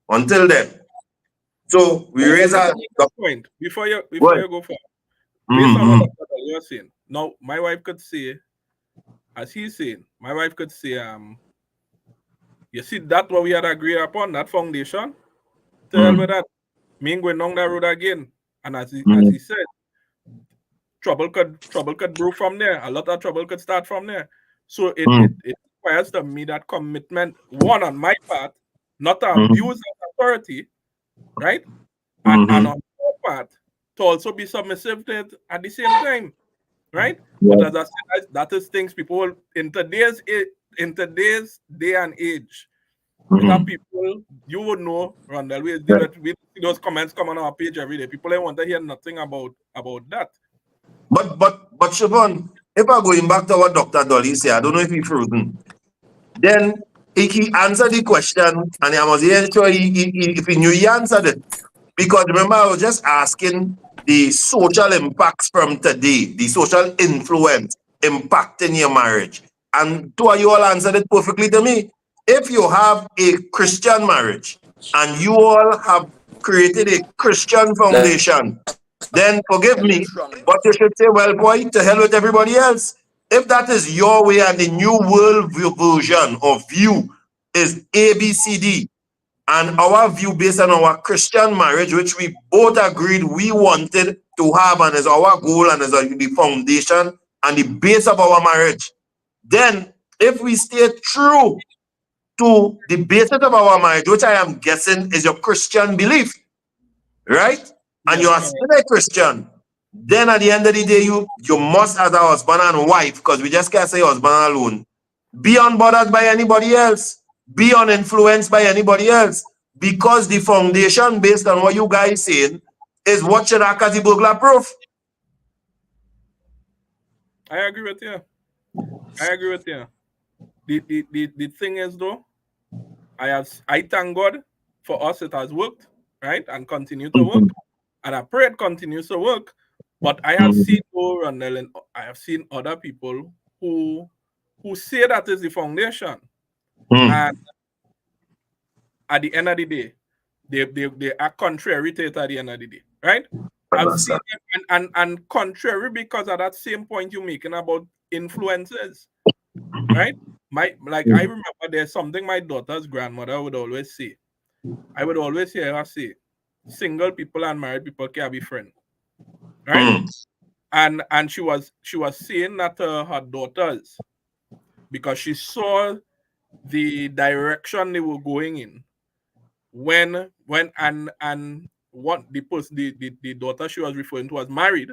Until then. So, we raise Let our me make a point before you go far. Based on what Dr. Dolly was saying. Now, my wife could say, as he's saying, my wife could say, you see that what we had agreed upon, that foundation. Tell me that. Me going down that road again. And as he said, trouble could brew from there. A lot of trouble could start from there. So it requires to me that commitment, one on my part, not to abuse authority, right? And on your part, to also be submissive to it at the same time, right? But as I said, that is things people in today's day and age. You have people, you would know, Rondell, we see those comments come on our page every day. People want to hear nothing about that. But Shervon, if I'm going back to what Dr. Dolly said, I don't know if he's frozen. Then he answered the question, and I was sure if he knew he answered it. Because remember, I was just asking the social impacts from today, the social influence impacting your marriage. And two of you all answered it perfectly to me. If you have a Christian marriage and you all have created a Christian foundation, then forgive me, but you should say, well, boy, to hell with everybody else. If that is your way and the new world version of view is ABCD, and our view based on our Christian marriage, which we both agreed we wanted to have and is our goal and is the foundation and the base of our marriage, then if we stay true to the basis of our marriage, which I am guessing is your Christian belief, right? And you are still a Christian, then at the end of the day, you must, as a husband and wife, because we just can't say husband alone, be unbothered by anybody else, be uninfluenced by anybody else, because the foundation based on what you guys saying is what should act as the burglar proof. I agree with you. The thing is though, I thank God for us it has worked, right? And continue to work. And I pray it continues to work. But I have seen Rondell, and I have seen other people who say that is the foundation. And at the end of the day, they are contrary to it at the end of the day, right? I've seen them and contrary because of that same point you're making about influences, right? I remember there's something my daughter's grandmother would always say. I would always hear her say, single people and married people can be friends, right? And she was saying that to her daughters, because she saw the direction they were going in. When and what the daughter she was referring to was married,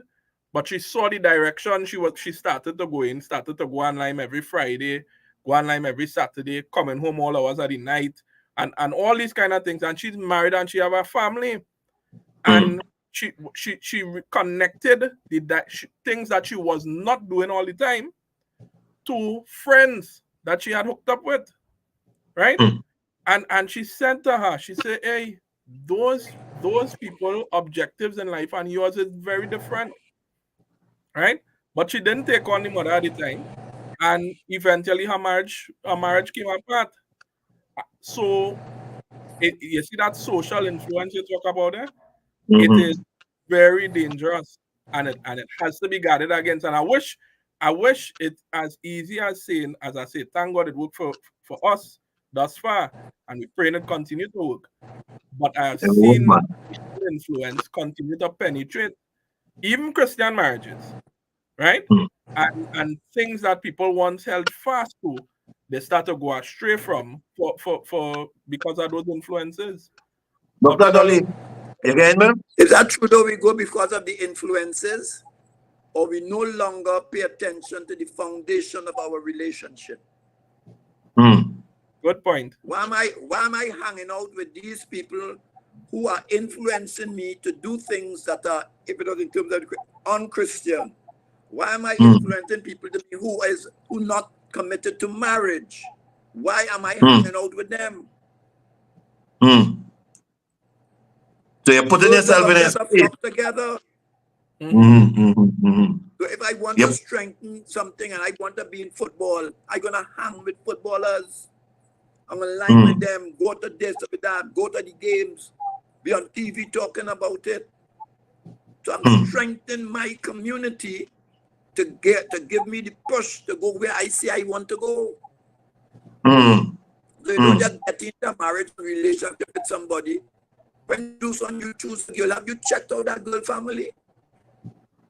but she saw the direction she started to go in, started to go online every Friday, go online every Saturday, coming home all hours of the night, and all these kind of things. And she's married and she have a family, and she connected things that she was not doing all the time to friends that she had hooked up with, right? And she said to her, she said, hey, those people objectives in life and yours is very different, right? But she didn't take on the mother at the time, and eventually her marriage came apart. So you see that social influence you talk about there? It is very dangerous, and it has to be guarded against. And I wish it's as easy as saying, as I say, thank God it worked for us thus far, and we pray it continue to work. But I have seen influence continue to penetrate even Christian marriages, right? And things that people once held fast to, they start to go astray from for because of those influences. Dr. Dolly, again, man? Is that true though we go because of the influences, or we no longer pay attention to the foundation of our relationship? Good point. Why am I hanging out with these people who are influencing me to do things that are, if it was in terms of unchristian? Why am I influencing people to be who not committed to marriage? Why am I hanging out with them? So you're putting yourself in a space together. So if I want to strengthen something and I want to be in football, I'm gonna hang with footballers. I'm gonna line with them, go to this, with that, go to the games, be on TV talking about it. So I'm strengthening my community to give me the push to go where I say I want to go. So you don't just get into a marriage relationship with somebody. When you do something, you choose a girl. Have you checked out that girl family?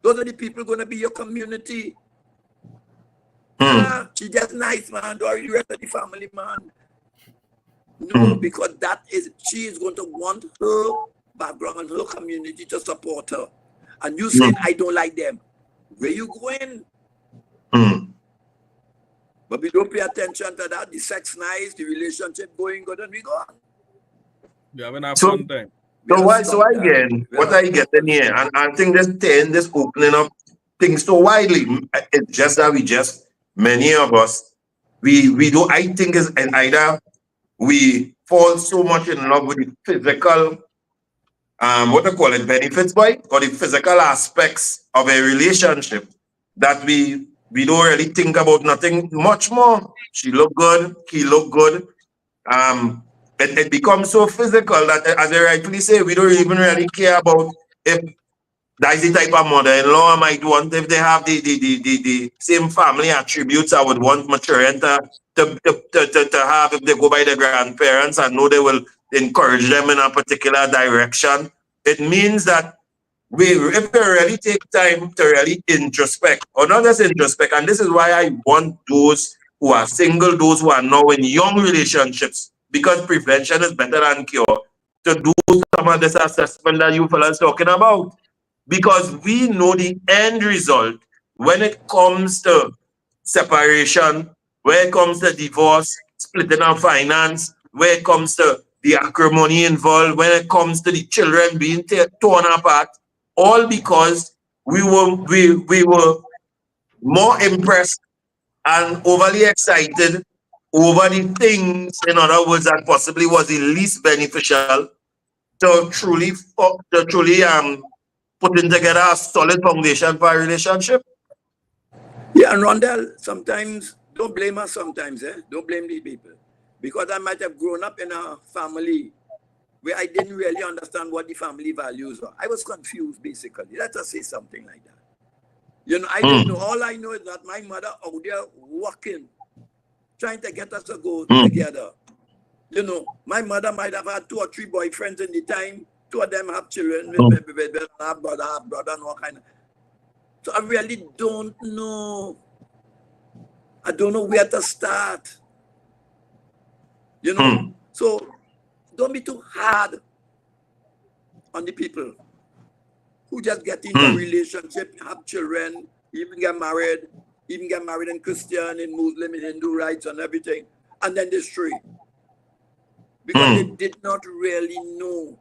Those are the people going to be your community. She's just nice, man. Don't worry the rest of the family, man. No, because she is going to want her background and her community to support her. And you saying, I don't like them. Where you going? But we don't pay attention to that. The sex nice, the relationship going good, and we go on. We haven't had fun time. So again, what I get in here, and I think this opening up things so widely. It's just that many of us, we do, I think is either we fall so much in love with the physical, what they call it, benefits, boy, or the physical aspects of a relationship that we don't really think about nothing much more. She look good, he look good. It becomes so physical that, as I rightfully say, we don't even really care about if that's the type of mother-in-law I might want, if they have the same family attributes I would want my children to have if they go by their grandparents and know they will encourage them in a particular direction. It means that if we really take time to really introspect, or not just introspect, and this is why I want those who are single, those who are now in young relationships, because prevention is better than cure, to do some of this assessment that you fellas talking about. Because we know the end result when it comes to separation, when it comes to divorce, splitting of finance, when it comes to the acrimony involved, when it comes to the children being torn apart, all because we were more impressed and overly excited over the things, in other words, that possibly was the least beneficial to truly putting together a solid foundation for a relationship. Yeah, and Rondell, sometimes, don't blame us sometimes, don't blame these people. Because I might have grown up in a family where I didn't really understand what the family values were. I was confused, basically. Let us say something like that. You know, I didn't know. All I know is that my mother out there working, trying to get us to go together. You know, my mother might have had 2 or 3 boyfriends in the time. 2 of them have children with half brother, and all kind of. So I really don't know. I don't know where to start. You know, so don't be too hard on the people who just get into a relationship, have children, even get married in Christian, in Muslim, in Hindu rites and everything, and then they stray. Because they did not really know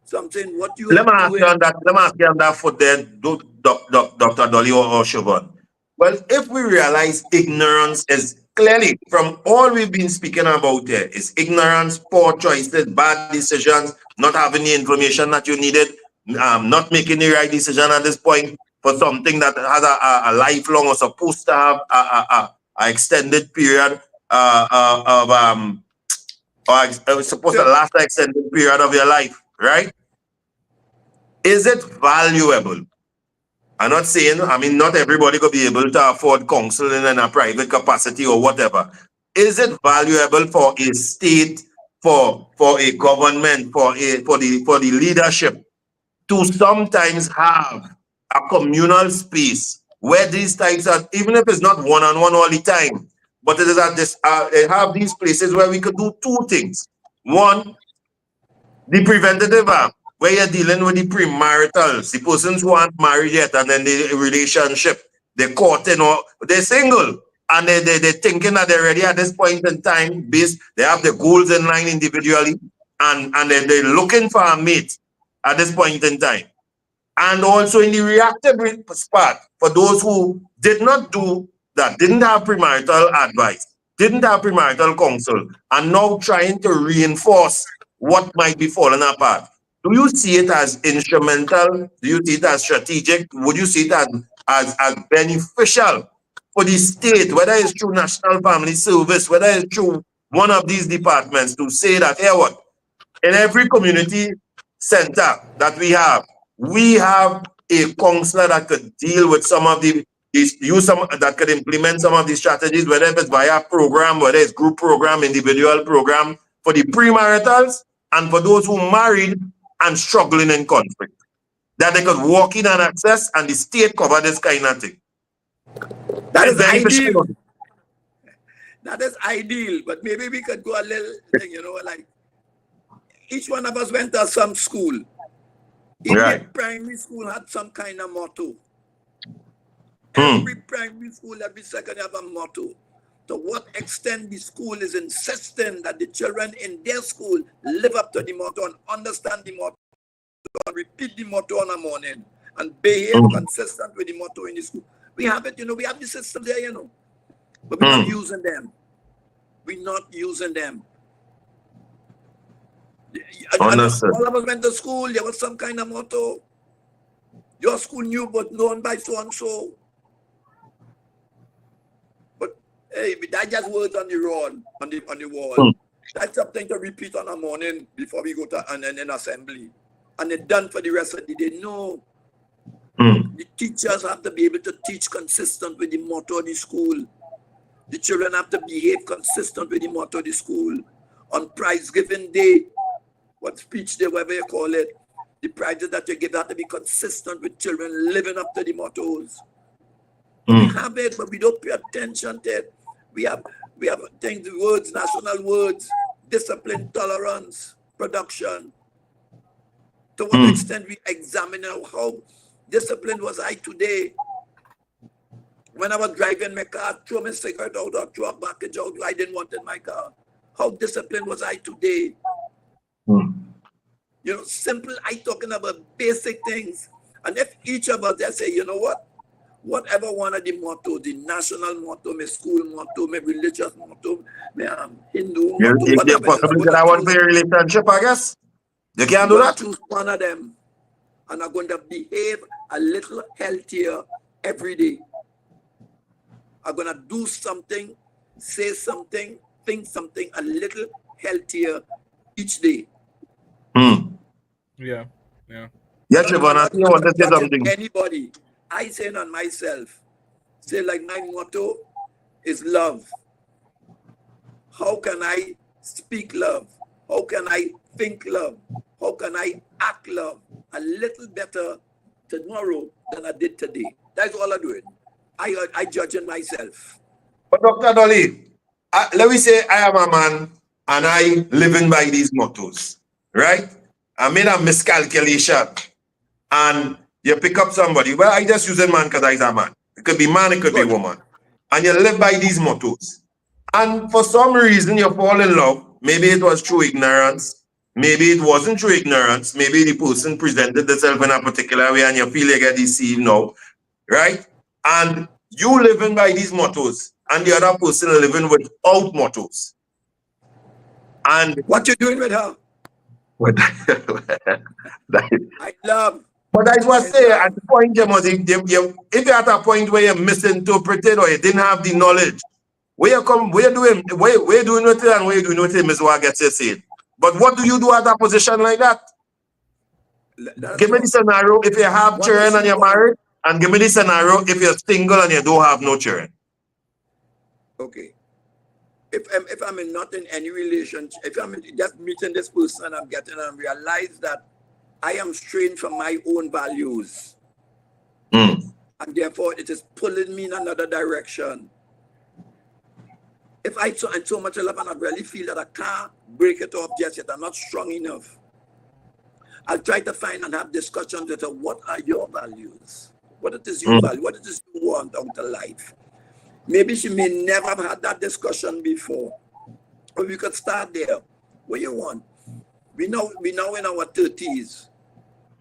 something. What you Let me are ask you doing. on that. Let me ask you on that for there, Dr. Dolly or Shervon. Well, if we realize ignorance is clearly from all we've been speaking about here, is ignorance, poor choices, bad decisions, not having the information that you needed, not making the right decision at this point for something that has a lifelong or supposed to have a extended period or supposed to last an extended period of your life, right? Is it valuable? I'm not saying, I mean, not everybody could be able to afford counseling in a private capacity or whatever. Is it valuable for a state, for a government, for the leadership to sometimes have a communal space where these types of, even if it's not one-on-one all the time, but it is at this, they have these places where we could do two things. One, the preventative arm, where you're dealing with the premaritals, the persons who aren't married yet, and then the relationship, they're courting or they're single, and they're thinking that they're ready at this point in time, based, they have the goals in line individually, and they're looking for a mate at this point in time. And also in the reactive part, for those who did not do that, didn't have premarital advice, didn't have premarital counsel, and now trying to reinforce what might be falling apart. Do you see it as instrumental? Do you see it as strategic? Would you see it as beneficial for the state, whether it's through National Family Service, whether it's through one of these departments, to say that, hey, what, in every community center that we have a counselor that could deal with some of that could implement some of these strategies, whether it's via program, whether it's group program, individual program, for the premaritals and for those who married and struggling in conflict, that they could walk in and access, and the state cover this kind of thing. That is beneficial. ideal. That is ideal, but maybe we could go a little thing, you know, like each one of us went to some school. Every primary school had some kind of motto. Every primary school, every second have a motto. To what extent the school is insisting that the children in their school live up to the motto and understand the motto and repeat the motto in the morning and behave consistent with the motto in the school. We have it, you know, we have the system there, you know, but we're not using them. We're not using them. All of us went to school, there was some kind of motto. Your school knew, but known by so and so. But hey, that just words on the road, on the wall. That's something to repeat on a morning before we go to an assembly. And it's done for the rest of the day. No. The teachers have to be able to teach consistent with the motto of the school. The children have to behave consistent with the motto of the school. On prize giving day, what speech day, whatever you call it, the prizes that you give have to be consistent with children living up to the mottos. We have it, but we don't pay attention to it. We have things, words, national words, discipline, tolerance, production. To what extent we examine how disciplined was I today? When I was driving my car, throw my cigarette out or throw a package out I didn't want in my car. How disciplined was I today? You know, simple, I talking about basic things. And if each of us just say, you know what? Whatever one of the motto, the national motto, my school motto, my religious motto, my Hindu motto, You whatever possibly get that one for your relationship, I guess. You can't do that. Choose one of them, and I'm going to behave a little healthier every day. I'm going to do something, say something, think something a little healthier each day. Yeah. Yes, Shervon, I think I want to say something. Anybody, I say it on myself. Say like my motto is love. How can I speak love? How can I think love? How can I act love a little better tomorrow than I did today? That's all I'm doing. I judge myself. But Dr. Dolly, let me say I am a man and I living by these mottos, right? I made a miscalculation and you pick up somebody. Well, I just use a man because I'm a man. It could be man, it could be Good. woman. And you live by these mottos. And for some reason you fall in love. Maybe it was through ignorance. Maybe it wasn't through ignorance. Maybe the person presented themselves in a particular way and you feel you get deceived now, right? And you living by these mottos and the other person living without mottos. And What you doing with her? but I love. I was saying at the point you must, if you're at a point where you misinterpreted or you didn't have the knowledge, where you doing with it and where you doing with it is what gets you said. But what do you do at a position like that? Give me the scenario if you have children and you're married, and give me the scenario if you're single and you don't have no children. Okay. If I'm not in any relationship, if I'm just meeting this person, I'm getting and realize that I am straying from my own values. And therefore it is pulling me in another direction. If I'm so much in love and I really feel that I can't break it off just yet, I'm not strong enough, I'll try to find and have discussions with her. What are your values? What it is you value? What it is you want out of life? Maybe she may never have had that discussion before. Or we could start there. What you want? We now in our 30s.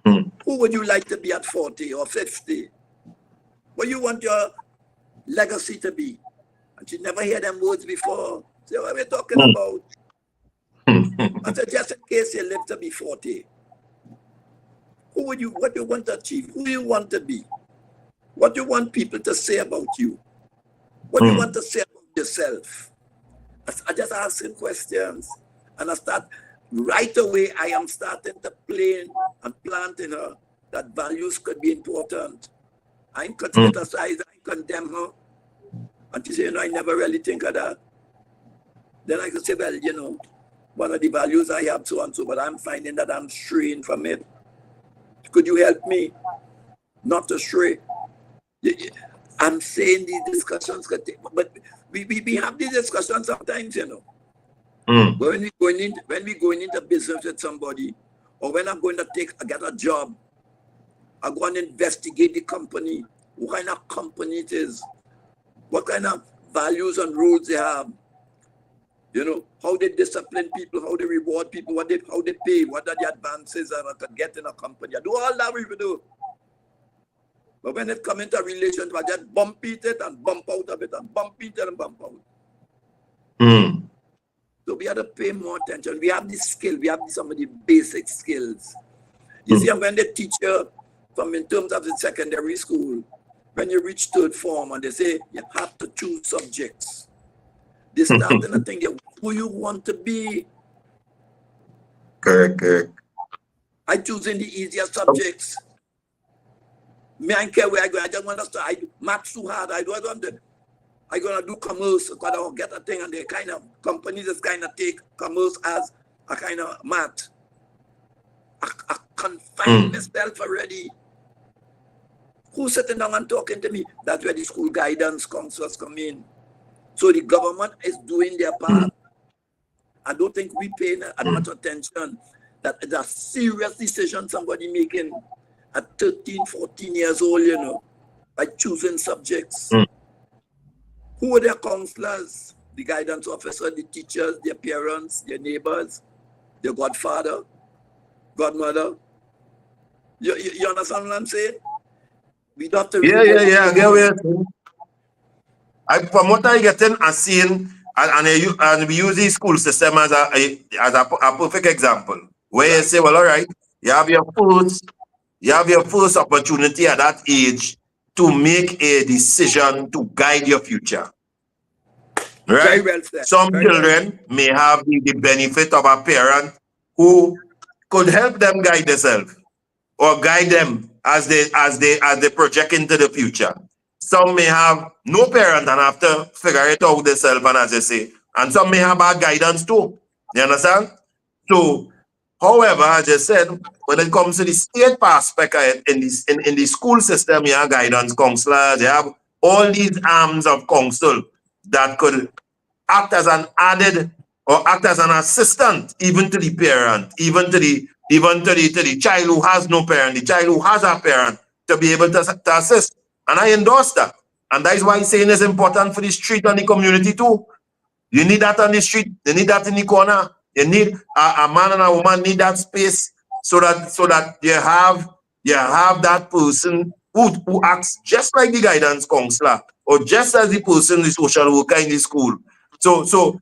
Who would you like to be at 40 or 50? What you want your legacy to be? And she never heard them words before. Say, what are we talking about? I said, just in case you live to be 40. What do you want to achieve? Who do you want to be? What do you want people to say about you? What do you want to say about yourself? I just asking questions, and I start right away. I am starting to plan and plant in her that values could be important. I ain't criticize, I condemn her. And she say, I never really think of that. Then I could say, well, one of the values I have, so and so, but I'm finding that I'm straying from it. Could you help me not to stray? I'm saying these discussions could take, but we have these discussions sometimes, When we going into business with somebody, or when I'm going to get a job, I go and investigate the company, what kind of company it is, what kind of values and rules they have, how they discipline people, how they reward people, how they pay, what are the advances I can get in a company. I do all that we do. But when it comes into a relationship, I just bump it and bump out of it and bump it and bump out. So we have to pay more attention. We have this skill. We have some of the basic skills. You see, when they teach you in terms of the secondary school, when you reach third form and they say you have to choose subjects, they start to think who you want to be. Correct. I choosing the easier subjects. Me, I don't care where I go. I just want to start. Math's too hard. I'm gonna do commerce because I'll get a thing, and the kind of companies that kind of take commerce as a kind of math. I confine myself already. Who's sitting down and talking to me? That's where the school guidance counselors come in. So the government is doing their part. I don't think we pay as much attention that it's a serious decision somebody making at 13, 14 years old, by choosing subjects. Who are their counselors? The guidance officer, the teachers, their parents, their neighbors, their godfather, godmother. You understand what I'm saying? We don't have to I get what you're saying. From what I get in and seeing, and we use the school system as a perfect example, where you say, well, all right, you have your first opportunity at that age to make a decision to guide your future. Right? Very well said. Some children may have the benefit of a parent who could help them guide themselves or guide them as they project into the future. Some may have no parent and have to figure it out themselves, and as they say, and some may have bad guidance too. You understand? So, however, as I said, when it comes to the state perspective in the school system, you have guidance counselors, you have all these arms of counsel that could act as an added or act as an assistant even to the parent, even to the child who has no parent, the child who has a parent, to be able to assist. And I endorse that. And that is why saying is important for the street and the community too. You need that on the street, you need that in the corner. You need a man and a woman need that space so that you have that person who acts just like the guidance counselor or just as the person, the social worker in the school. So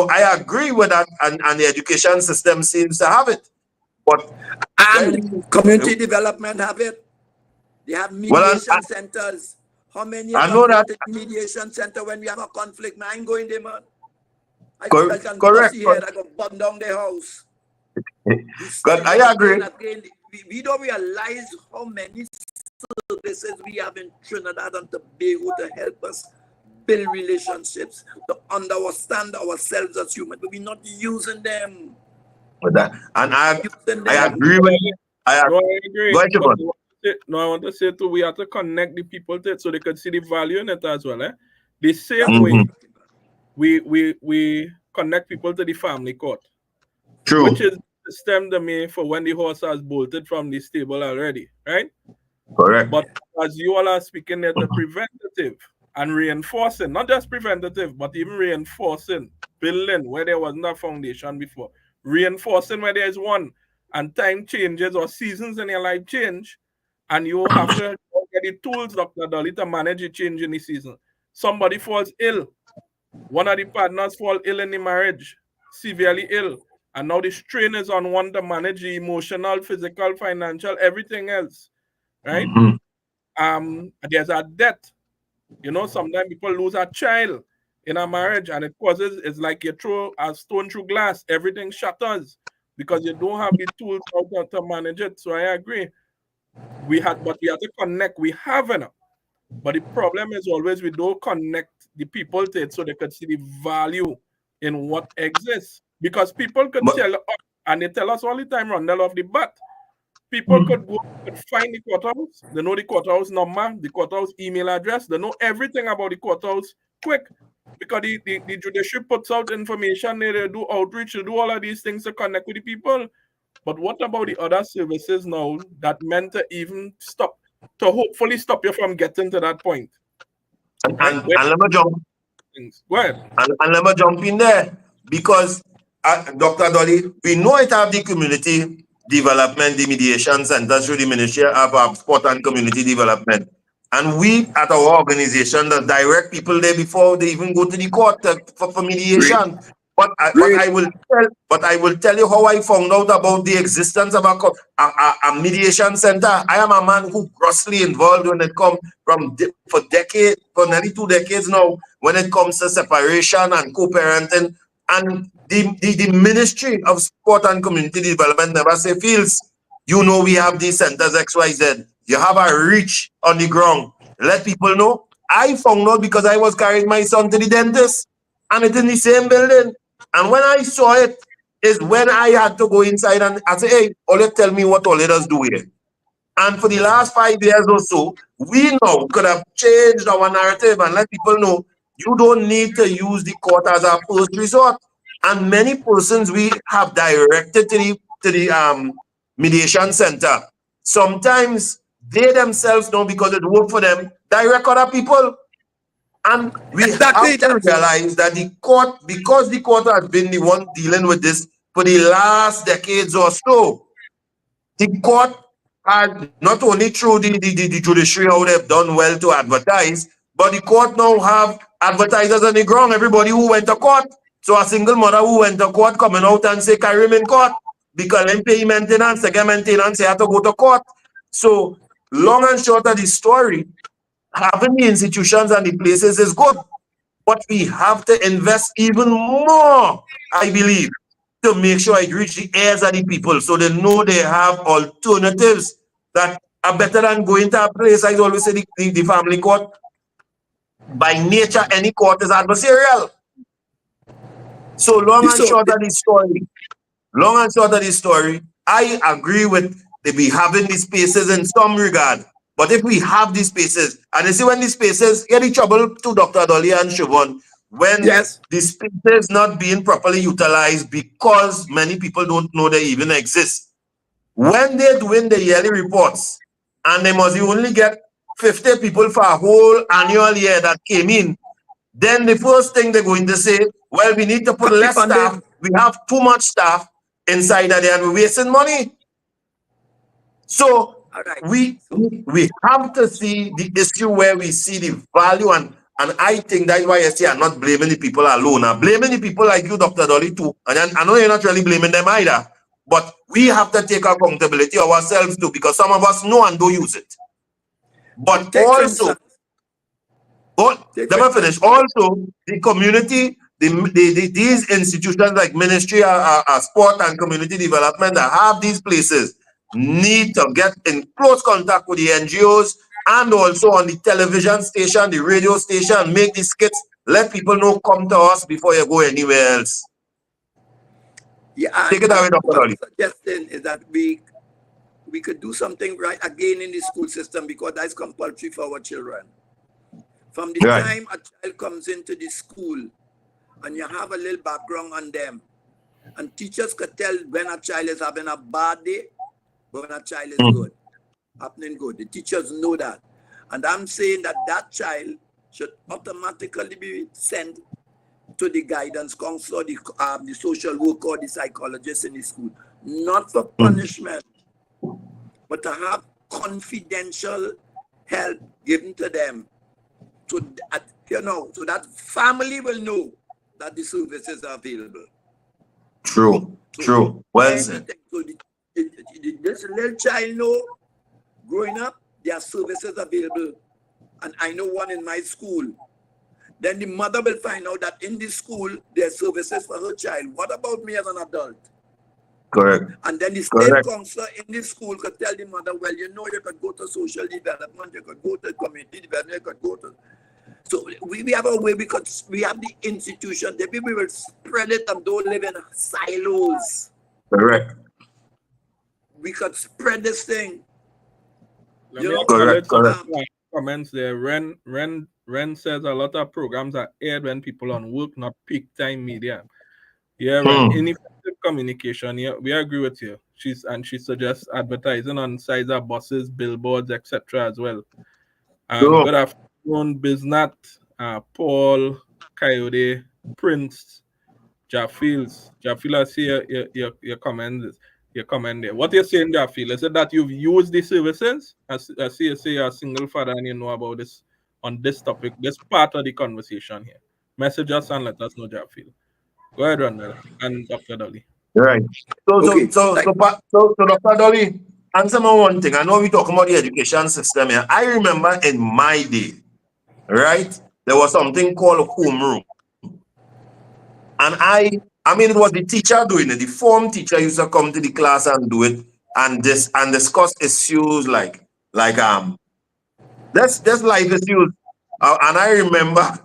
I agree with that, and the education system seems to have it. But And community development have it. They have mediation centers. How many I of know us go that. to the mediation center when we have a conflict? Man, I ain't going there, man. I Correct. Here, I go burn down their house. But I agree. We don't realize how many services we have in Trinidad and Tobago to help us build relationships, to understand ourselves as humans, but we're not using them. With that. And I agree with you. I agree. Go ahead, Shervon. I want to say too, we have to connect the people to it so they can see the value in it as well. The same way we connect people to the family court. True. Which is the system to me for when the horse has bolted from the stable already, right? Correct. But as you all are speaking there, the preventative and reinforcing, not just preventative, but even reinforcing, building where there wasn't a foundation before, reinforcing where there is one, and time changes or seasons in your life change, and you have to get the tools, Dr. Dolly, to manage the change in the season. Somebody falls ill. One of the partners fall ill in the marriage, severely ill. And now the strain is on one to manage the emotional, physical, financial, everything else. Right? There's a death. You know, sometimes people lose a child in a marriage, and it's like you throw a stone through glass, everything shatters because you don't have the tools to manage it. So I agree. But we have to connect. We have enough. But the problem is always we don't connect the people to it so they could see the value in what exists. Because people could tell us, and they tell us all the time, Rondell off the bat. People could go and find the courthouse. They know the courthouse number, the courthouse email address. They know everything about the courthouse quick. Because the judiciary puts out information, they do outreach, they do all of these things to connect with the people. But what about the other services now that meant to even stop, to hopefully stop you from getting to that point? And let me jump. Go ahead. And let me jump in there because Dr. Dolly, we know it have the community development, the mediation centers through the Ministry of Sport and Community Development. And we at our organization that direct people there before they even go to the court for mediation. But I will tell you how I found out about the existence of a mediation center. I am a man who grossly involved when it comes for nearly 2 decades now, when it comes to separation and co-parenting. And the Ministry of Sport and Community Development never say, Fields, you know we have these centers XYZ. You have a reach on the ground. Let people know. I found out because I was carrying my son to the dentist, and it's in the same building. And when I saw it, is when I had to go inside and I say, hey, Ole, tell me what Ole does do here. And for the last 5 years or so, we now could have changed our narrative and let people know you don't need to use the court as a first resort. And many persons we have directed to the mediation center. Sometimes they themselves know because it worked for them, direct other people. And we have to realize that the court, because the court has been the one dealing with this for the last decades or so, the court had not only through the judiciary how they've done well to advertise, but the court now have advertisers on the ground, everybody who went to court. So a single mother who went to court coming out and say, carry him in court, because they pay maintenance, they get maintenance, they have to go to court. So long and short of the story, having the institutions and the places is good, but we have to invest even more, I believe, to make sure it reach the ears of the people so they know they have alternatives that are better than going to a place. I always say the family court, by nature, any court is adversarial. So long and short of the story, I agree with be having these spaces in some regard. But if we have these spaces, and you see when these spaces get in trouble to Dr. Dolly and Shervon, when Yes. the space is not being properly utilized because many people don't know they even exist. When they're doing the yearly reports and they must only get 50 people for a whole annual year that came in, then the first thing they're going to say, well, we need to put less staff. We have too much staff inside of there and we're wasting money. So we have to see the issue where we see the value, and I think that's why I say I'm not blaming the people alone. I'm blaming the people like you, Dr. Dolly, too. And I know you're not really blaming them either. But we have to take accountability ourselves too, because some of us know and don't use it. But also, let me finish. Also, the community, these institutions like Ministry of Sport and Community Development that have these places need to get in close contact with the NGOs and also on the television station, the radio station, make these skits, let people know, come to us before you go anywhere else. Yeah, take it away, Dr. what Dolly. I'm suggesting is that we could do something right again in the school system, because that's compulsory for our children. From the time a child comes into the school and you have a little background on them, and teachers could tell when a child is having a bad day, but when a child is good, happening good. The teachers know that. And I'm saying that that child should automatically be sent to the guidance counselor, the social worker, or the psychologist in the school. Not for punishment, but to have confidential help given to them. So that, so that family will know that the services are available. True. Well said. So this little child know, growing up, there are services available. And I know one in my school. Then the mother will find out that in this school, there are services for her child. What about me as an adult? Correct. And then the state counselor in the school could tell the mother, well, you could go to social development, you could go to community development, you could go to... So we have a way, because we have the institution, the people will spread it and don't live in silos. Correct. We could spread this thing. Correct. Comments there. Ren says a lot of programs are aired when people on work, not peak time media. Yeah, Ren. Ineffective communication. Yeah, we agree with you. She suggests advertising on sides of buses, billboards, etc. as well. Good afternoon, Biznat, Paul, Coyote, Prince, Jaffield. Jaffield, I see your comment. Your comment there. What you're saying, Jaffield, is it that you've used the services? I see you say you're a single father and you know about this on this topic, this part of the conversation here. Message us and let us know, Jaffield. Go ahead, Rondell and Dr. Dolly. Right. So, Dr. Dolly, answer me one thing. I know we're talking about the education system here. I remember in my day, right, there was something called homeroom. And I mean, it was the teacher doing it. The form teacher used to come to the class and do it and discuss issues like there's life issues. And I remember,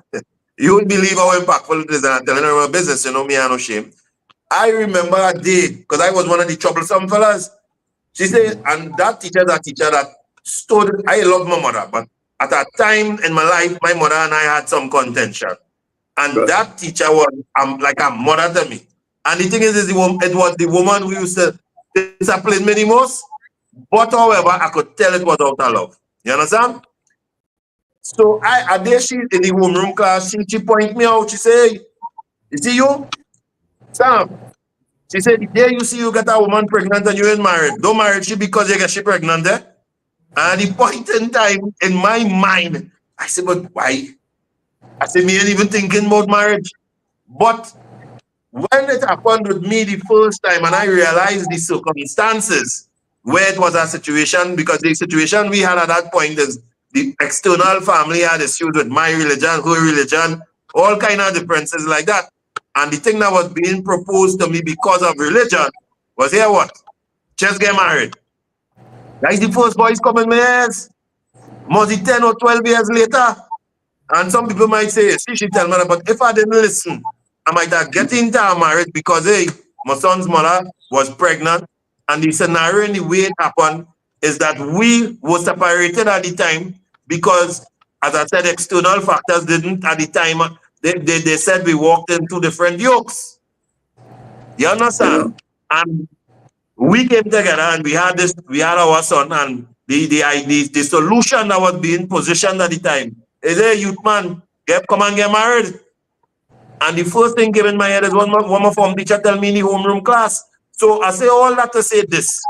you would believe how impactful it is, and I'm telling you my business, me, I no shame. I remember a day, because I was one of the troublesome fellas. She said, and that teacher that stood, I love my mother, but at that time in my life, my mother and I had some contention. And that teacher was like a mother to me. And the thing is it was the woman who used to discipline me the most. But however, I could tell it was out of love. You understand? So a day she in the homeroom class, she point me out. She say, you see you? Sam. She said, the day you see you get a woman pregnant and you ain't married, don't marry she because you get she pregnant, eh? And the point in time, in my mind, I said, but why? I said, me ain't even thinking about marriage. But when it happened with me the first time and I realized the circumstances where it was a situation, because the situation we had at that point is the external family had issues with my religion, her religion, all kind of differences like that. And the thing that was being proposed to me because of religion was, here what? Just get married. That's the first voice coming my ears. Must be 10 or 12 years later. And some people might say, see, she tell me, but if I didn't listen, I might have get into a marriage because, hey, my son's mother was pregnant. And the scenario and the way it happened is that we were separated at the time because, as I said, external factors didn't at the time they said we walked in two different yokes. You understand? And we came together and we had our son, and the solution that was being positioned at the time is, hey, youth man, come and get married. And the first thing came in my head is one more form teacher tell me in the homeroom class. So I say all that to say this.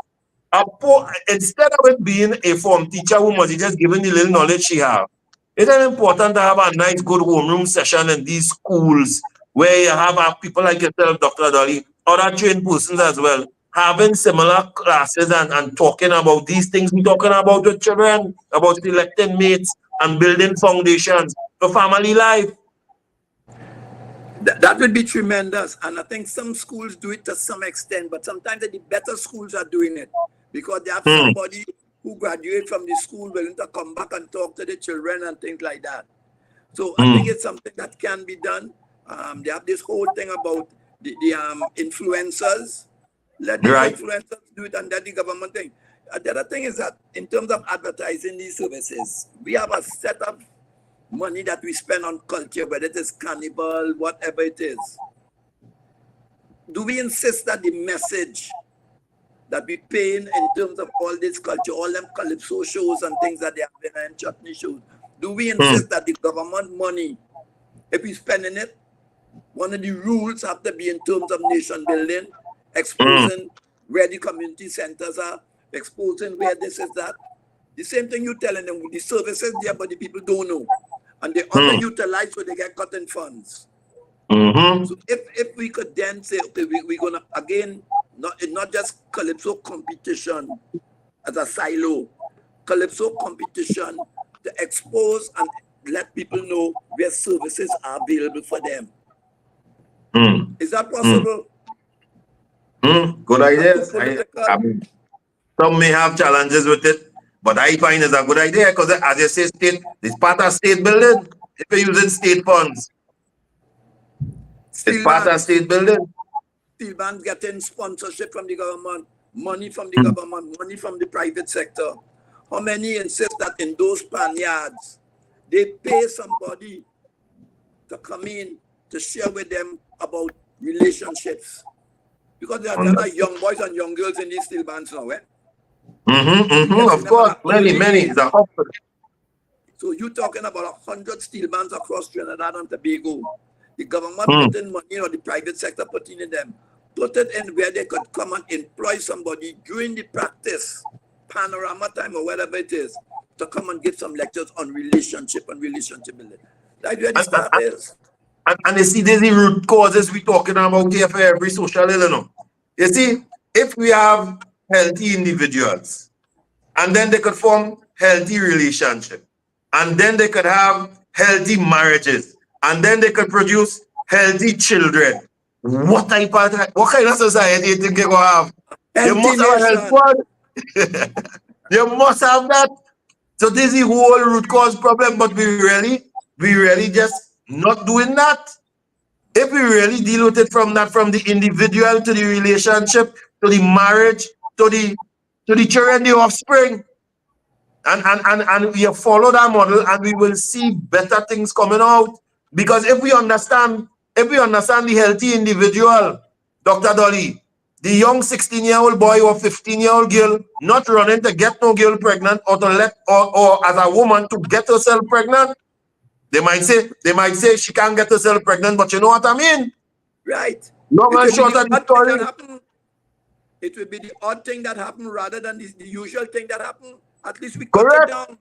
Instead of it being a form teacher who must be just giving the little knowledge she have, it's important to have a nice, good homeroom session in these schools where you have people like yourself, Dr. Dolly, other trained persons as well, having similar classes and talking about these things we're talking about with children, about selecting mates and building foundations for family life. That would be tremendous. And I think some schools do it to some extent, but sometimes the better schools are doing it because they have somebody who graduated from the school willing to come back and talk to the children and things like that. So I think it's something that can be done. They have this whole thing about the influencers. Let the influencers do it, and then the government thing. The other thing is that in terms of advertising these services, we have a set of money that we spend on culture, whether it is carnival, whatever it is. Do we insist that the message that we pay in terms of all this culture, all them calypso shows and things that they have and chutney shows, do we insist that the government money, if we spending it, one of the rules have to be in terms of nation building, exposing where the community centers are, exposing where this is that. The same thing you're telling them, the services there, but the people don't know. And they underutilize, so they get cut in funds. So if we could then say, okay, we're going to, again, not just calypso competition as a silo, calypso competition to expose and let people know where services are available for them. Is that possible? Good idea. I mean, some may have challenges with it, but I find it's a good idea because, as you say, it's part of state building. If you're using state funds, it's part of state building. Steel bands getting sponsorship from the government, money from the government, money from the private sector. How many insist that in those panyards, they pay somebody to come in to share with them about relationships? Because there are young boys and young girls in these steel bands now, eh? Of course, many. So you're talking about 100 steel bands across Trinidad and Tobago. The government put in money, or the private sector putting in them, put it in where they could come and employ somebody during the practice, panorama time or whatever it is, to come and give some lectures on relationship and relationship building. That's where the start is. And you see, there's the root causes we're talking about here for every social element. You see, if we have healthy individuals, and then they could form healthy relationships, and then they could have healthy marriages, and then they could produce healthy children. What kind of society you think you're going to have? You must have a health one. You must have that. So this is the whole root cause problem, but we really just not doing that. If we really deal with it from the individual to the relationship, to the marriage, to the children, the offspring, and we follow that model, and we will see better things coming out. Because if we understand the healthy individual, Dr. Dolly, the young 16-year-old boy or 15-year-old girl not running to get no girl pregnant, or or as a woman to get herself pregnant, they might say she can't get herself pregnant, but you know what I mean? Right. Long and short of the story. It will be the odd thing that happened rather than the usual thing that happened. At least we cut it down.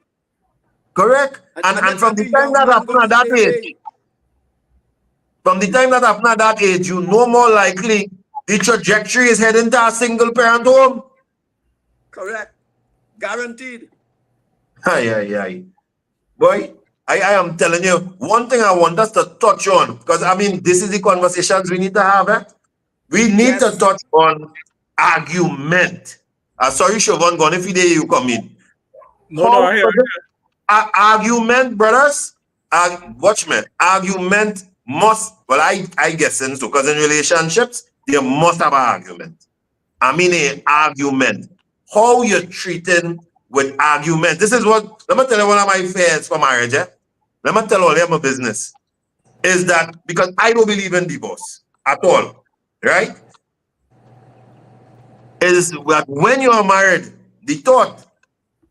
Correct. And from the time that happened at that age, you know more likely the trajectory is heading to a single parent home. Correct. Guaranteed. Aye. Boy, I am telling you, one thing I want us to touch on, because I mean, this is the conversations we need to have. Eh? We need to touch on argument. Sorry, Shervon, gone if you come in. No, I hear. Argument, brothers. Watch me. Argument must, well, I guess so, because in relationships, you must have an argument. I mean, an argument. How you're treating with argument. This is what, let me tell you one of my fears for marriage. Let me tell all you my business. is that because I don't believe in divorce at all, right? Is that when you are married, the thought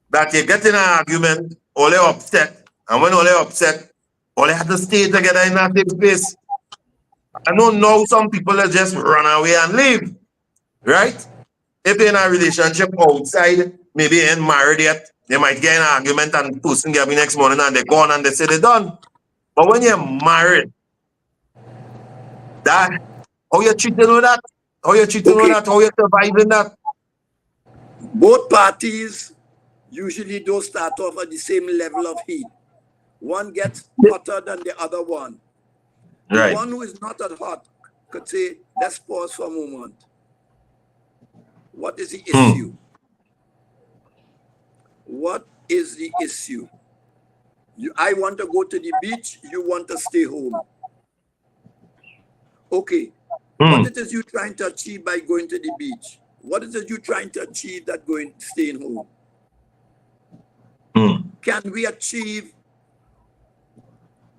that you get in an argument, all you're upset, and when all you're upset, all you have to stay together in that same place. I don't know some people that just run away and leave, right? If you're in a relationship outside, maybe you ain't married yet, they might get in an argument and the person get me next morning and they're gone and they say they're done. But when you're married, that how you treating with that? How you treating with Okay. that? How you surviving that? Both parties usually don't start off at the same level of heat. One gets hotter than the other one. The Right. one who is not as hot could say, let's pause for a moment. What is the issue? What is the issue? I want to go to the beach, you want to stay home. Okay, what it is you trying to achieve by going to the beach? What is it you trying to achieve that staying home? Can we achieve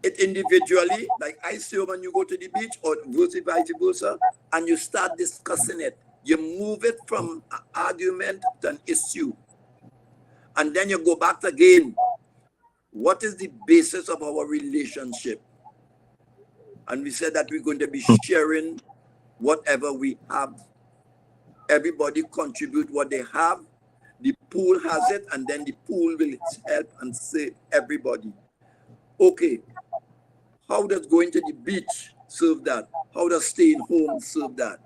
it individually, like I say when you go to the beach, or vice versa, and you start discussing it? You move it from an argument to an issue. And then you go back again. What is the basis of our relationship? And we said that we're going to be sharing whatever we have. Everybody contribute what they have. The pool has it, and then the pool will help and save everybody. Okay, how does going to the beach serve that? How does staying home serve that?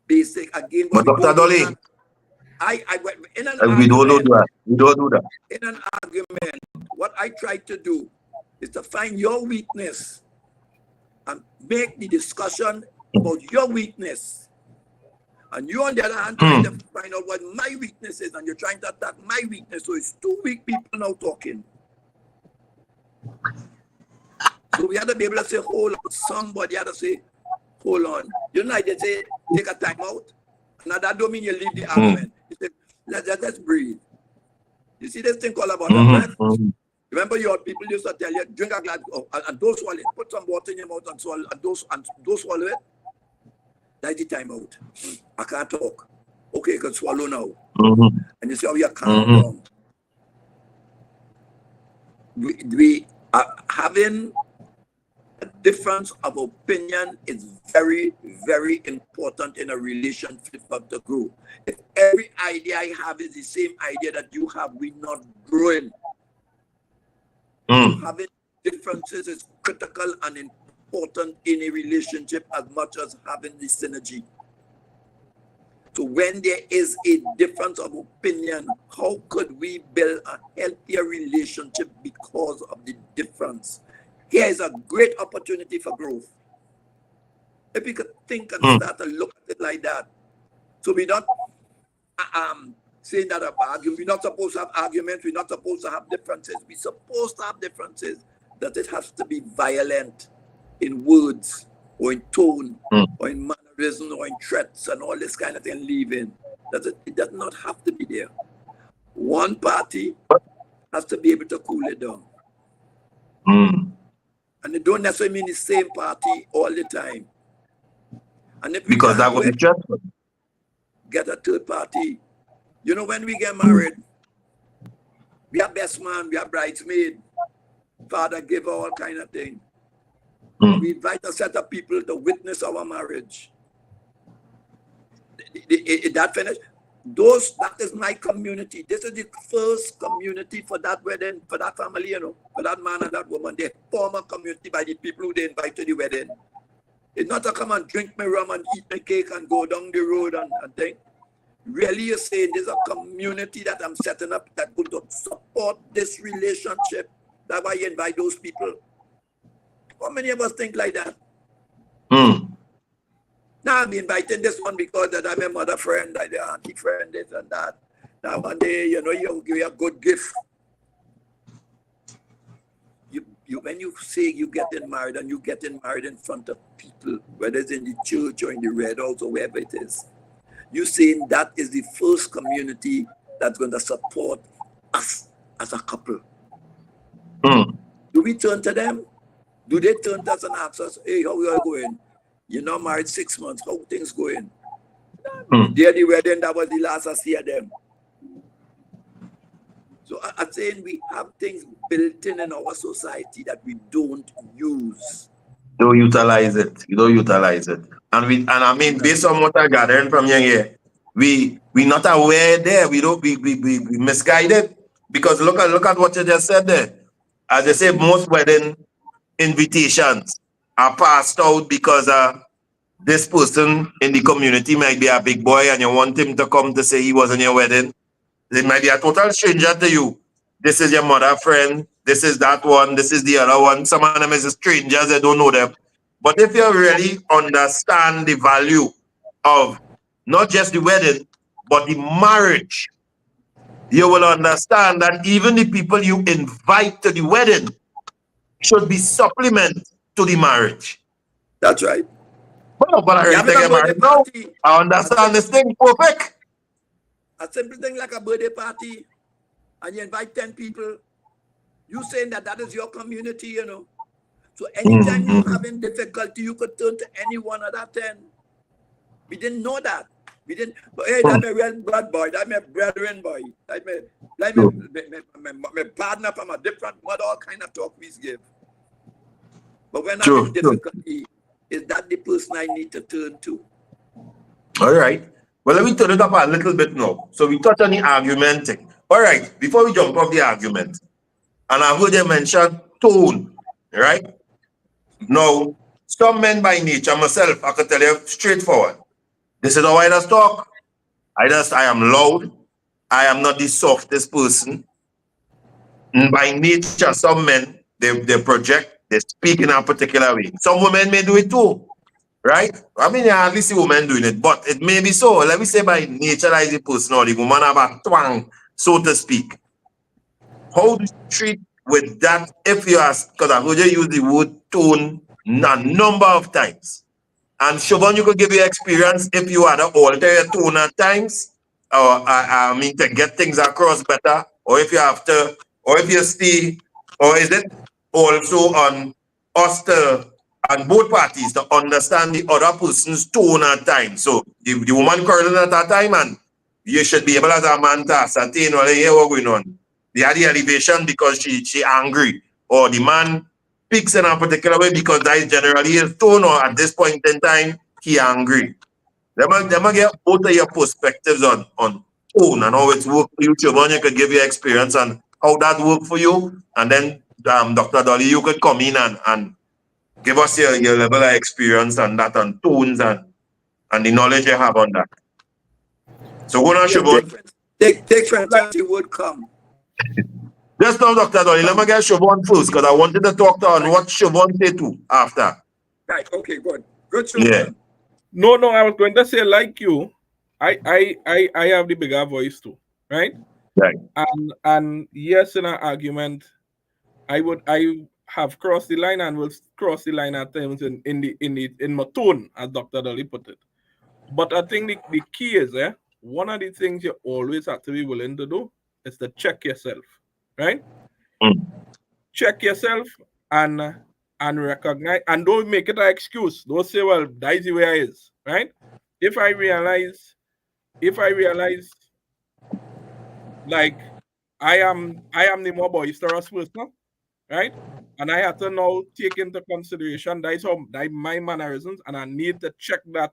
Basic again. But Dr. Dolly, In an we don't do argument, that. We don't do that. in an argument, what I try to do is to find your weakness and make the discussion about your weakness. And you, on the other hand, trying to find out what my weakness is, and you're trying to attack my weakness. So it's two weak people now talking. So we had to be able to say, hold on. Somebody had to say, hold on. You know, they say, take a time out. Now that don't mean you leave the argument. You say, let's breathe. You see this thing called about breath? Remember your people used to tell you, drink a glass and don't swallow it. Put some water in your mouth and swallow and don't swallow it. That's the time out. I can't talk. Okay, you can swallow now. And you see how you calm down. We are having a difference of opinion is very, very important in a relationship for the grow. If every idea I have is the same idea that you have, we're not growing. So having differences is critical and important in a relationship as much as having the synergy. So when there is a difference of opinion, how could we build a healthier relationship because of the difference? Here is a great opportunity for growth. If we could think and start to look at it like that. So we're not saying that we're not supposed to have arguments, we're not supposed to have differences. We're supposed to have differences, that it has to be violent in words or in tone or in mannerism or in threats and all this kind of thing leaving. It does not have to be there. One party has to be able to cool it down. And it don't necessarily mean the same party all the time. And if because that would be stressful. Get a third party. You know, when we get married, we have best man, we have bridesmaid, father give all kind of thing. We invite a set of people to witness our marriage. That finished. That is my community. This is the first community for that wedding, for that family, you know, for that man and that woman. They form a community by the people who they invite to the wedding. It's not to come and drink my rum and eat my cake and go down the road and thing. Really, you're saying there's a community that I'm setting up that will support this relationship. That's why you invite those people. How many of us think like that? Now I'm inviting this one because that I'm a mother friend, like the auntie friend, this and that. Now one day, you know, you give a good gift. When you say you getting married and you getting married in front of people, whether it's in the church or in the Red House or wherever it is, you're saying that is the first community that's going to support us as a couple. Do we turn to them? Do they turn to us and ask us, hey, how you going? You're not married 6 months. How things going? Day of the wedding, that was the last I see of them. So I'm saying we have things built in our society that we don't use. Don't utilize it. You don't utilize it. And I mean, based on what I gathered from you here, we not aware there. We misguided, because look at what you just said there. As I say, most wedding invitations are passed out because this person in the community might be a big boy and you want him to come to say he was in your wedding. It might be a total stranger to you. This is your mother friend. This is that one. This is the other one. Some of them is strangers. They don't know them. But if you really understand the value of not just the wedding, but the marriage, you will understand that even the people you invite to the wedding should be supplement to the marriage. That's right. Well, but I already Having a get married birthday now. party, I understand this thing perfect. a simple thing like a birthday party, and you invite 10 people, you saying that is your community, you know. So anytime you're having difficulty, you could turn to any one of that 10. We didn't know that. We didn't. But hey, that's my real blood boy. That's my brethren boy. That's my partner from a different mother. All kind of talk we give. But when I'm in difficulty, is that the person I need to turn to? All right. Well, let me turn it up a little bit now. So we touch on the argumenting. All right. Before we jump off the argument, and I heard you mention tone, right? Now, some men by nature, myself, I can tell you straightforward. This is how I just talk. I am loud. I am not the softest person. And by nature, some men, they project, they speak in a particular way. Some women may do it too, right? I mean, you hardly see women doing it, but it may be so. Let me say by nature, that is the personality. Woman have a twang, so to speak. How do you treat with that if you ask, because I've heard you use the word tone a number of times. And Shervon, you could give your experience if you had to alter your tone at times, or I mean to get things across better, or if you have to, or if you stay, or is it also on us to, on both parties to understand the other person's tone at times. So the woman curling at that time, and you should be able as a man to ascertain, well, here what's going on. They had the elevation because she angry, or the man speaks in a particular way because that is generally his tone, or at this point in time, he angry. They might get both of your perspectives on tone and how it's worked for you. Shervon, you could give your experience on how that worked for you. And then Dr. Dolly, you could come in and give us your level of experience on that, on tones and the knowledge you have on that. So go on, Shervon. Take French would come. Just now, Dr. Dolly, let me get Shervon first, because I wanted to talk on what Shervon said too after. Right, okay, good. Good, Shervon. Yeah. No, I was going to say, like you, I have the bigger voice too, right? Right. And yes, in an argument, I have crossed the line and will cross the line at times in my tone, as Dr. Dolly put it. But I think the key is one of the things you always have to be willing to do is to check yourself, right? Check yourself and recognize, and don't make it an excuse. Don't say, well, that's the way I is, right? If I realize like I am the more boisterous person, right? And I have to now take into consideration that my mannerisms, and I need to check that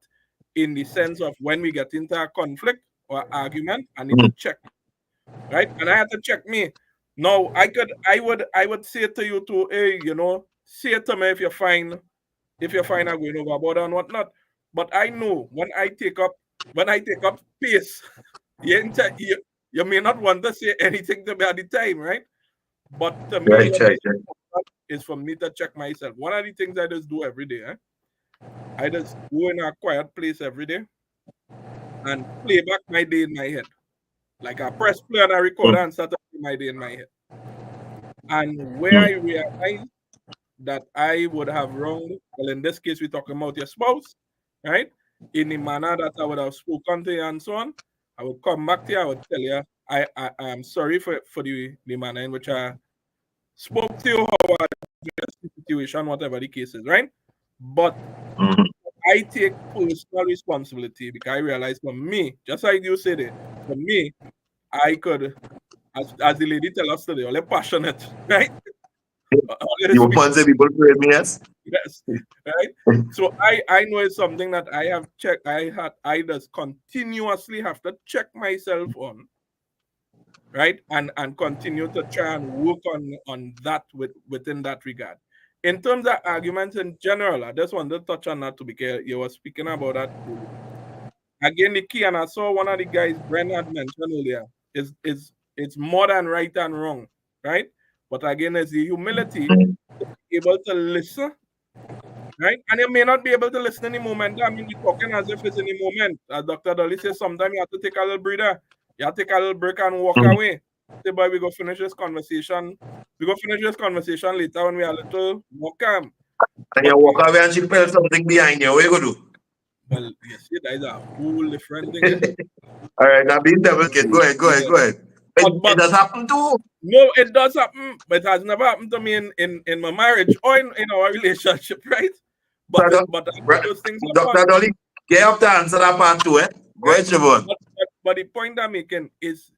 in the sense of when we get into a conflict or argument, I need to check, right? And I have to check me. No, I would say to you too, hey, say to me if you find I'm going overboard and whatnot. But I know when I take up pace, you may not want to say anything to me at the time, right? But to me, Right. is for me to check myself. One of the things I just do every day, I just go in a quiet place every day and play back my day in my head. Like I press play on a recorder and start to play my day in my head. And where I realize that I would have wronged, well, in this case, we're talking about your spouse, right? In the manner that I would have spoken to you and so on, I would come back to you, I would tell you, I am sorry for the manner in which I spoke to you how I address the situation, whatever the case is, right? But Mhm. I take personal responsibility because I realize for me, just like you said it, for me, I could, as the lady tell us today, only passionate, right? You want to say people pray me, yes? Yes, right. So I know it's something that I have checked. I just continuously have to check myself on, right, and continue to try and work on that within that regard. In terms of arguments in general, I just want to touch on that too because you were speaking about that earlier. Again, the key, and I saw one of the guys Brent had mentioned earlier, is it's more than right and wrong, right? But again, it's the humility Mhm. able to listen, right? And you may not be able to listen in the moment. I mean, you're talking as if it's in the moment. As Dr. Dolly says, sometimes you have to take a little breather. You have to take a little break and walk Mhm. away. Say, boy, we go finish this conversation. We go finish this conversation later when we are a little more calm. And But you walk away and she felt something behind you. What you gonna do? well, you see, that is a whole different thing, eh? All right, now be devil kid. Go ahead, go ahead, Yeah. go ahead. But It does happen too. no, it does happen, but it has never happened to me in my marriage or in our relationship, right? But Dr. but Right. those things Dr. happen. Dolly, get up to answer that part too, eh? Go Right? ahead, Shervon. But the point I'm making is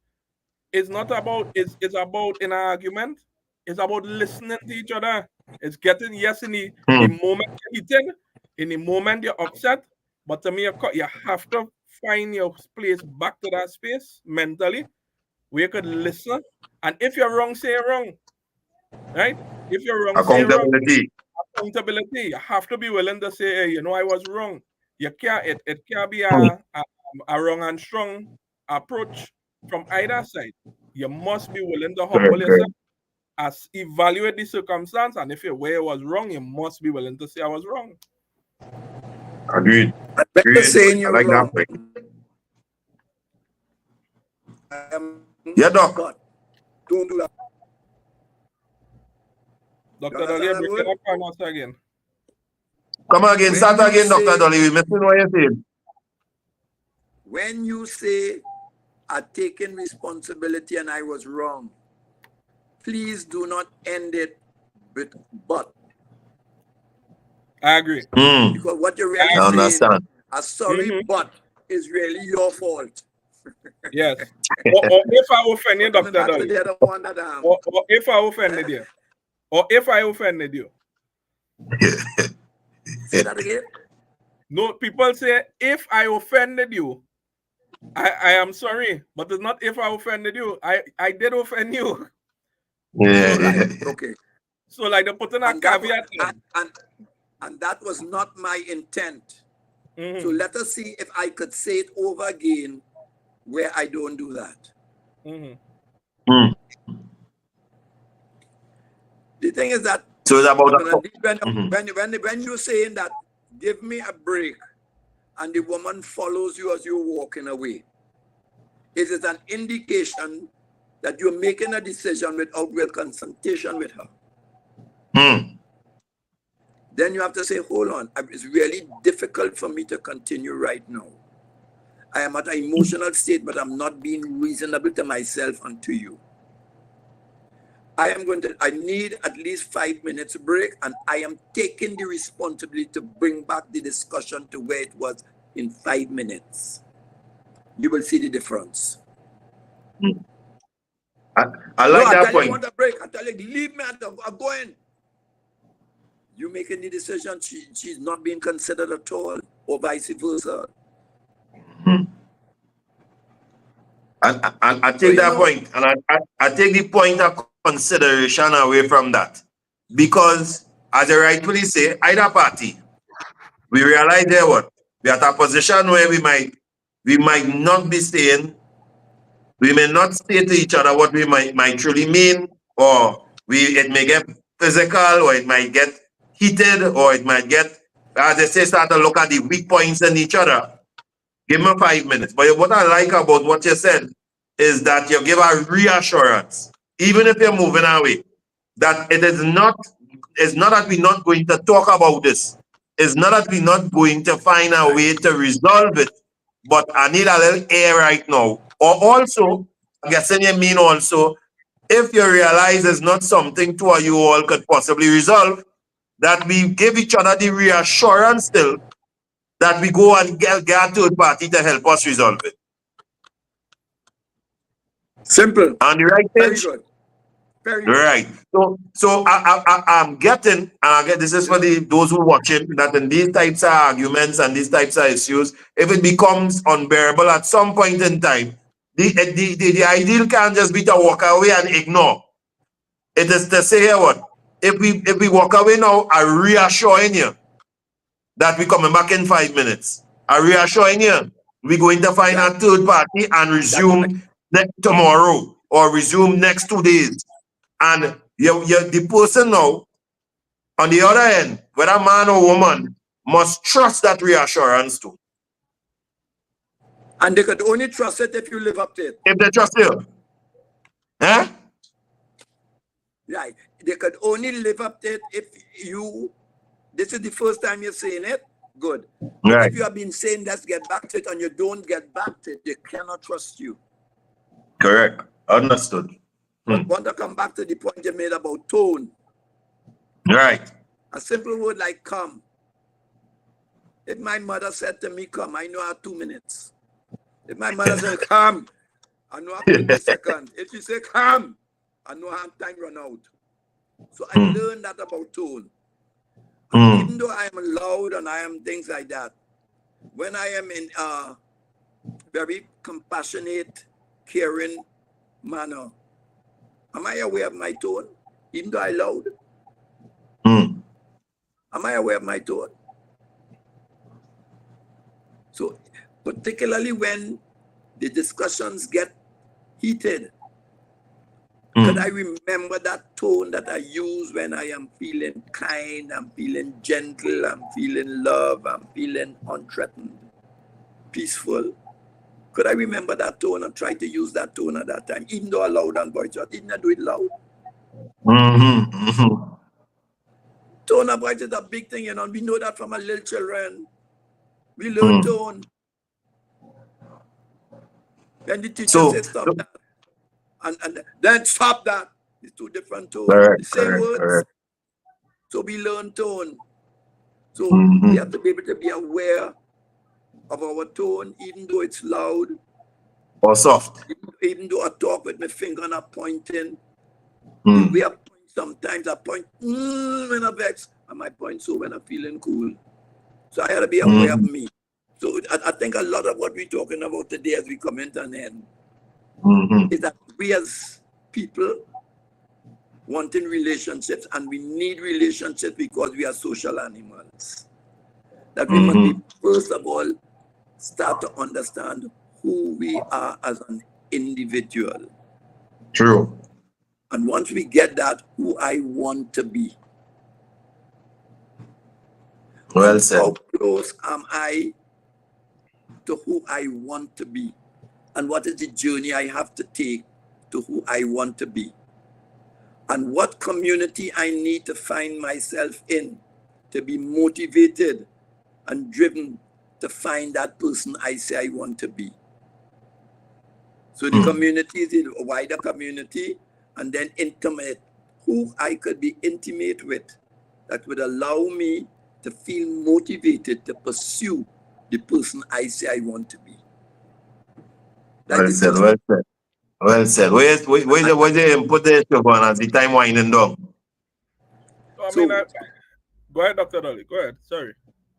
not about is about in an argument. It's about listening to each other. It's getting yes in the Hmm. moment you're heated, in the moment you're upset. But to me, you have to find your place back to that space mentally where you could listen. And if you're wrong, say you're wrong. Right? If you're wrong, say you're wrong. Accountability. Accountability. You have to be willing to say, hey, you know, I was wrong. You can't it can't be Hmm. a wrong and strong approach from either side. You must be willing to humble Correct, correct. yourself, as evaluate the circumstance, and if your way was wrong, you must be willing to say I was wrong. Agreed. When you're Agreed. saying I you're like that wrong, point. Yeah, but Doc. don't do that. You Dr. understand Dahlia, that break it word? up on us again. Come again. When Start you again, Dr. say Dolly. We missing what you're saying. when you say I taken responsibility and I was wrong, please do not end it with but. I agree. Hmm. Because what you're I really I agree. saying, understand. a sorry Mhm. but is really your fault. Yes. Or if I offend you, But coming Dr. back to Dolly, the other one that or if I offended you, or if I offended you. say that again. No, people say if I offended you, I am sorry, but it's not if I offended you. I did offend you. Yeah, Right. yeah. Okay. So like they put in a And that was caveat in. and that was not my intent. Mhm. So let us see if I could say it over again where I don't do that. Mhm. Hmm. The thing is that So it's about when you're saying that, give me a break, and the woman follows you as you're walking away, it is an indication that you're making a decision without real consultation with her. Hmm. Then you have to say, hold on, it's really difficult for me to continue right now. I am at an emotional state, but I'm not being reasonable to myself and to you. I need at least 5 minutes break, and I am taking the responsibility to bring back the discussion to where it was in 5 minutes. You will see the difference. I like I that tell you I point. want a break. I tell you, leave me, I'm going. You making the decision, she's not being considered at all, or vice versa. Hmm. I So take that point, and I take the point of consideration away from that. Because, as you rightfully say, either party, we realize there what? We're at a position where we might not be saying, we may not say to each other what we might truly mean, or it may get physical, or it might get heated, or it might get, as they say, start to look at the weak points in each other. Give me 5 minutes. But what I like about what you said is that you give a reassurance, even if you're moving away, that it's not that we're not going to talk about this. It's not that we're not going to find a way to resolve it. But I need a little air right now. Or also, I'm guessing you mean also, if you realize it's not something two of you all could possibly resolve, that we give each other the reassurance still that we go and get a third party to help us resolve it. Simple. On the right Very page? good. Very good. Right. So I'm getting, and I get this is for those who watching, that in these types of arguments and these types of issues, if it becomes unbearable at some point in time, the ideal can't just be to walk away and ignore. It is to say here what? If we walk away now, I'm reassuring you that we're coming back in 5 minutes. I'm reassuring you we're going to find a third party and resume tomorrow or resume next 2 days. And the person now, on the other end, whether man or woman, must trust that reassurance too. And they could only trust it if you live up to it. If they trust you. Huh? Right. They could only live up to it if you, this is the first time you're saying it, good. Right. If you have been saying let's get back to it and you don't get back to it, they cannot trust you. Correct. Understood. But want to come back to the point you made about tone. Right. A simple word like come. If my mother said to me, come, I know I have 2 minutes. If my mother said, come, I know I have 20 seconds. If she said, come, I know I have time run out. So I learned that about tone. And even though I am loud and I am things like that, when I am in a very compassionate, caring manner, am I aware of my tone? Even though I loud? Am I aware of my tone? So particularly when the discussions get heated, could I remember that tone that I use when I am feeling kind, I'm feeling gentle, I'm feeling love, I'm feeling unthreatened, peaceful? Could I remember that tone and try to use that tone at that time, even though I loud and voice? I didn't do it loud. Tone of voice is a big thing, you know. We know that from our little children. We learn tone. When the teacher says stop that, and then stop that, it's two different tones. The same words. So we learn tone. So we have to be able to be aware of our tone, even though it's loud or soft. Even though I talk with my finger and I'm pointing, we are sometimes I point when I vex, and my point so when I'm feeling cool. So I had to be aware of me. So I think a lot of what we're talking about today as we come into an end is that we as people wanting relationships, and we need relationships because we are social animals. That we must be, first of all, start to understand who we are as an individual. True. And once we get that, who I want to be. Well said. How close am I to who I want to be? And what is the journey I have to take to who I want to be? And what community I need to find myself in to be motivated and driven to find that person I say I want to be. So the community is a wider community, and then intimate, who I could be intimate with that would allow me to feel motivated to pursue the person I say I want to be. Well said, well said. Well said. Where's the input there, Shervon, as the time winding down? Go ahead, Dr. Dolly. Go ahead. Sorry.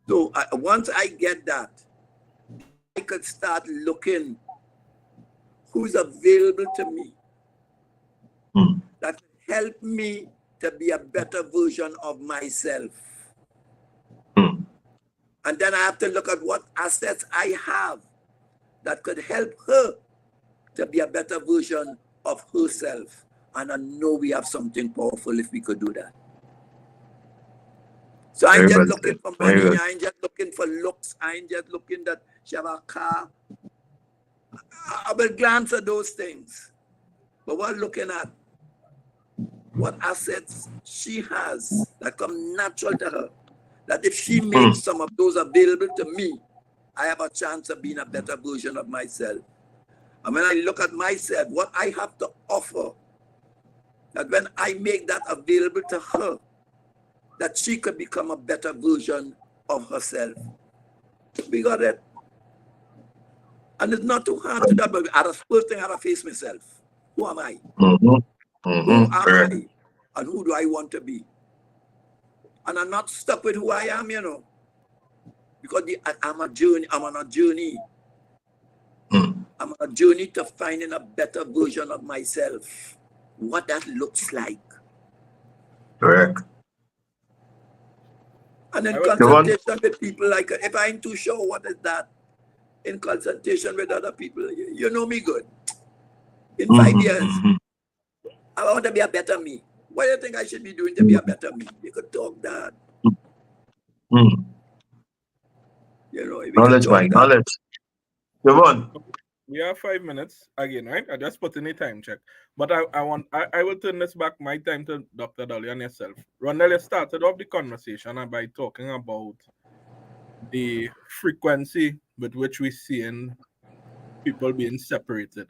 So once I get that, I could start looking who's available to me that can help me to be a better version of myself. And then I have to look at what assets I have that could help her to be a better version of herself. And I know we have something powerful if we could do that. So I ain't just looking for money, I ain't just looking for looks, I ain't just looking that she have a car. I will glance at those things. But we're looking at what assets she has that come natural to her. That if she makes some of those available to me, I have a chance of being a better version of myself. And when I look at myself, what I have to offer that when I make that available to her, that she could become a better version of herself. We got it. And it's not too hard to that, but the first thing I have to face myself. Who am I? Who am Correct. I? And who do I want to be? And I'm not stuck with who I am, you know. Because I'm on a journey. I'm on a journey to finding a better version of myself. What that looks like. Correct. And in Shervon? consultation with people, like if I ain't too sure what is that, in consultation with other people, you know me good. In 5 years, I want to be a better me. What do you think I should be doing to be a better me? You could talk that. You know, we could Knowledge, talk Mike. that. Knowledge. Shervon. We have 5 minutes again, right? I just put in a time check. But I will turn this back my time to Dr. Dolly and yourself. Rondell, you started off the conversation by talking about the frequency with which we seeing people being separated,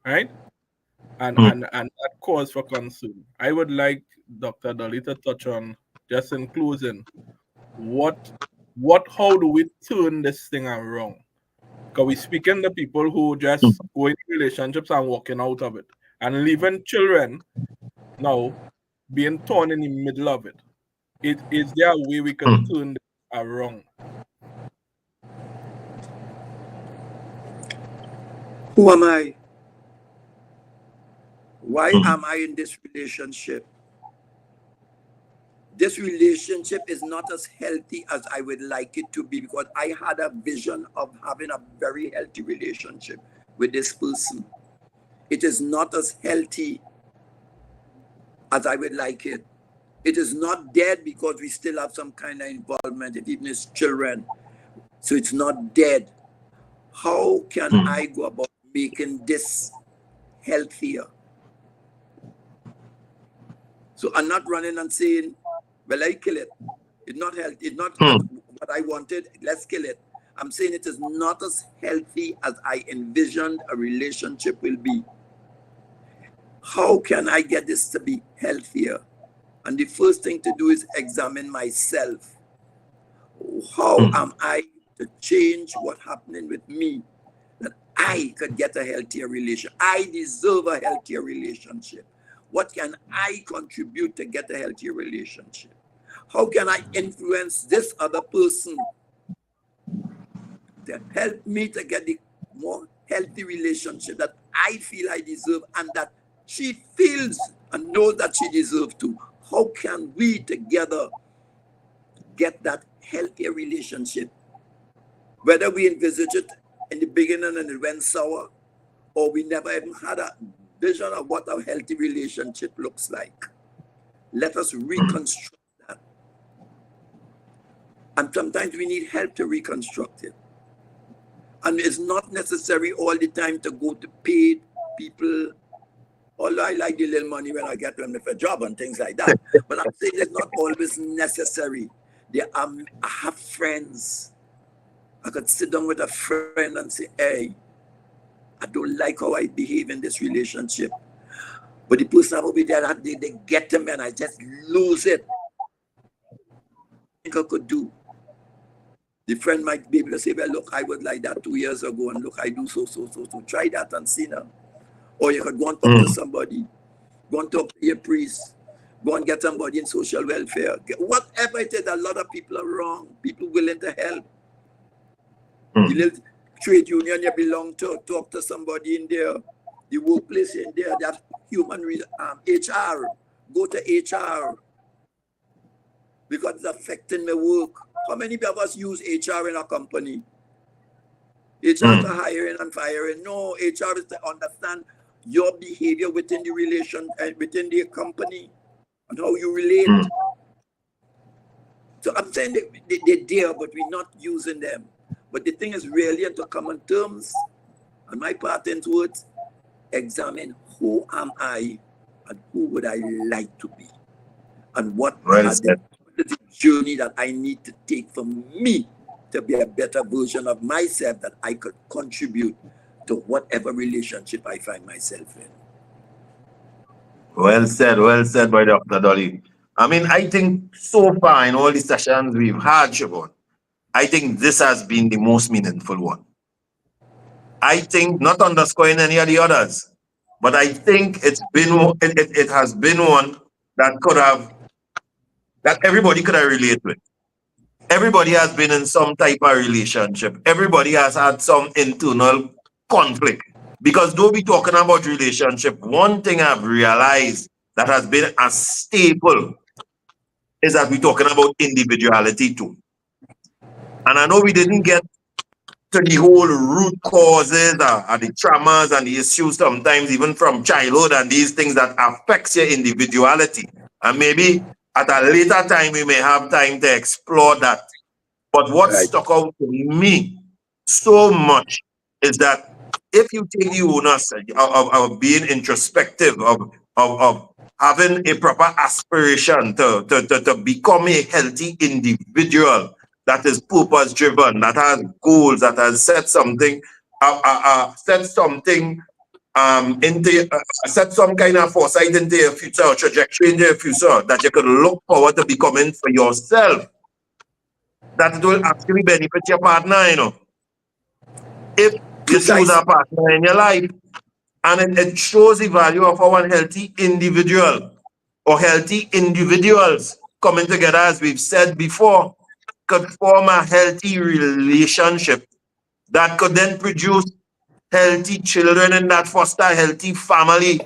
right? And that cause for concern. I would like Dr. Dolly to touch on, just in closing, how do we turn this thing around? Because we speaking to people who just go into relationships and walking out of it and leaving children now being torn in the middle of it. Is there a way we can turn this around? Who am I? Why am I in this relationship? This relationship is not as healthy as I would like it to be, because I had a vision of having a very healthy relationship with this person. It is not as healthy as I would like it. It is not dead because we still have some kind of involvement, even as children. So it's not dead. How can I go about making this healthier? So I'm not running and saying, well, I kill it. It's not healthy. It's not what I wanted. Let's kill it. I'm saying it is not as healthy as I envisioned a relationship will be. How can I get this to be healthier? And the first thing to do is examine myself. How am I to change what's happening with me, that I could get a healthier relationship? I deserve a healthier relationship. What can I contribute to get a healthier relationship? How can I influence this other person to help me to get the more healthy relationship that I feel I deserve and that she feels and knows that she deserves to? How can we together get that healthier relationship? Whether we envisage it in the beginning and it went sour, or we never even had a vision of what a healthy relationship looks like. Let us reconstruct that. And sometimes we need help to reconstruct it. And it's not necessary all the time to go to paid people. Although I like the little money when I get them for a job and things like that. But I'm saying it's not always necessary. I have friends. I could sit down with a friend and say, hey, I don't like how I behave in this relationship. But the person over there, they get to me and I just lose it. I think I could do. The friend might be able to say, well, look, I was like that 2 years ago, and look, I do so. Try that and see now. Or you could go and talk to somebody. Go and talk to your priest. Go and get somebody in social welfare. Whatever it is, a lot of people are wrong. People willing to help. The little trade union you belong to, talk to somebody in there. The workplace in there, that human HR. Go to HR. Because it's affecting my work. How many of us use HR in a company? HR to hiring and firing. No, HR is to understand your behavior within the relation and within the company and how you relate. So I'm saying they're there, but we're not using them. But the thing is really to come on terms, and my part in words, examine who am I and who would I like to be, and what is the journey that I need to take for me to be a better version of myself that I could contribute to whatever relationship I find myself in. Well said by Dr. Dolly. I mean, I think so far in all the sessions we've had, Shervon, I think this has been the most meaningful one. I think not underscoring any of the others, but I think it has been one that could have that everybody could have related with. Everybody has been in some type of relationship. Everybody has had some internal conflict. Because though we talking about relationship, one thing I've realized that has been a staple is that we're talking about individuality too. And I know we didn't get to the whole root causes and the traumas and the issues sometimes even from childhood and these things that affects your individuality. And maybe at a later time we may have time to explore that. But what Right. stuck out to me so much is that if you take the onus of being introspective, of having a proper aspiration to become a healthy individual that is purpose driven, that has goals, that has set something into set some kind of foresight into your future or trajectory into your future that you could look forward to becoming for yourself, that it will actually benefit your partner, if you choose a Precisely. partner in your life. And it shows the value of our healthy individual or healthy individuals coming together, as we've said before, could form a healthy relationship that could then produce healthy children and that foster a healthy family.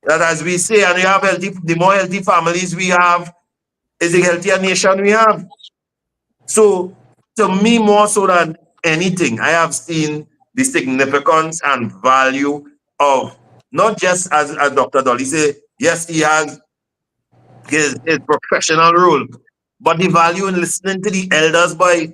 That, as we say, and we have the more healthy families we have, is the healthier nation we have. So, to me, more so than anything, I have seen the significance and value of not just as Dr. Dolly said, yes, he has his professional role, but the value in listening to the elders by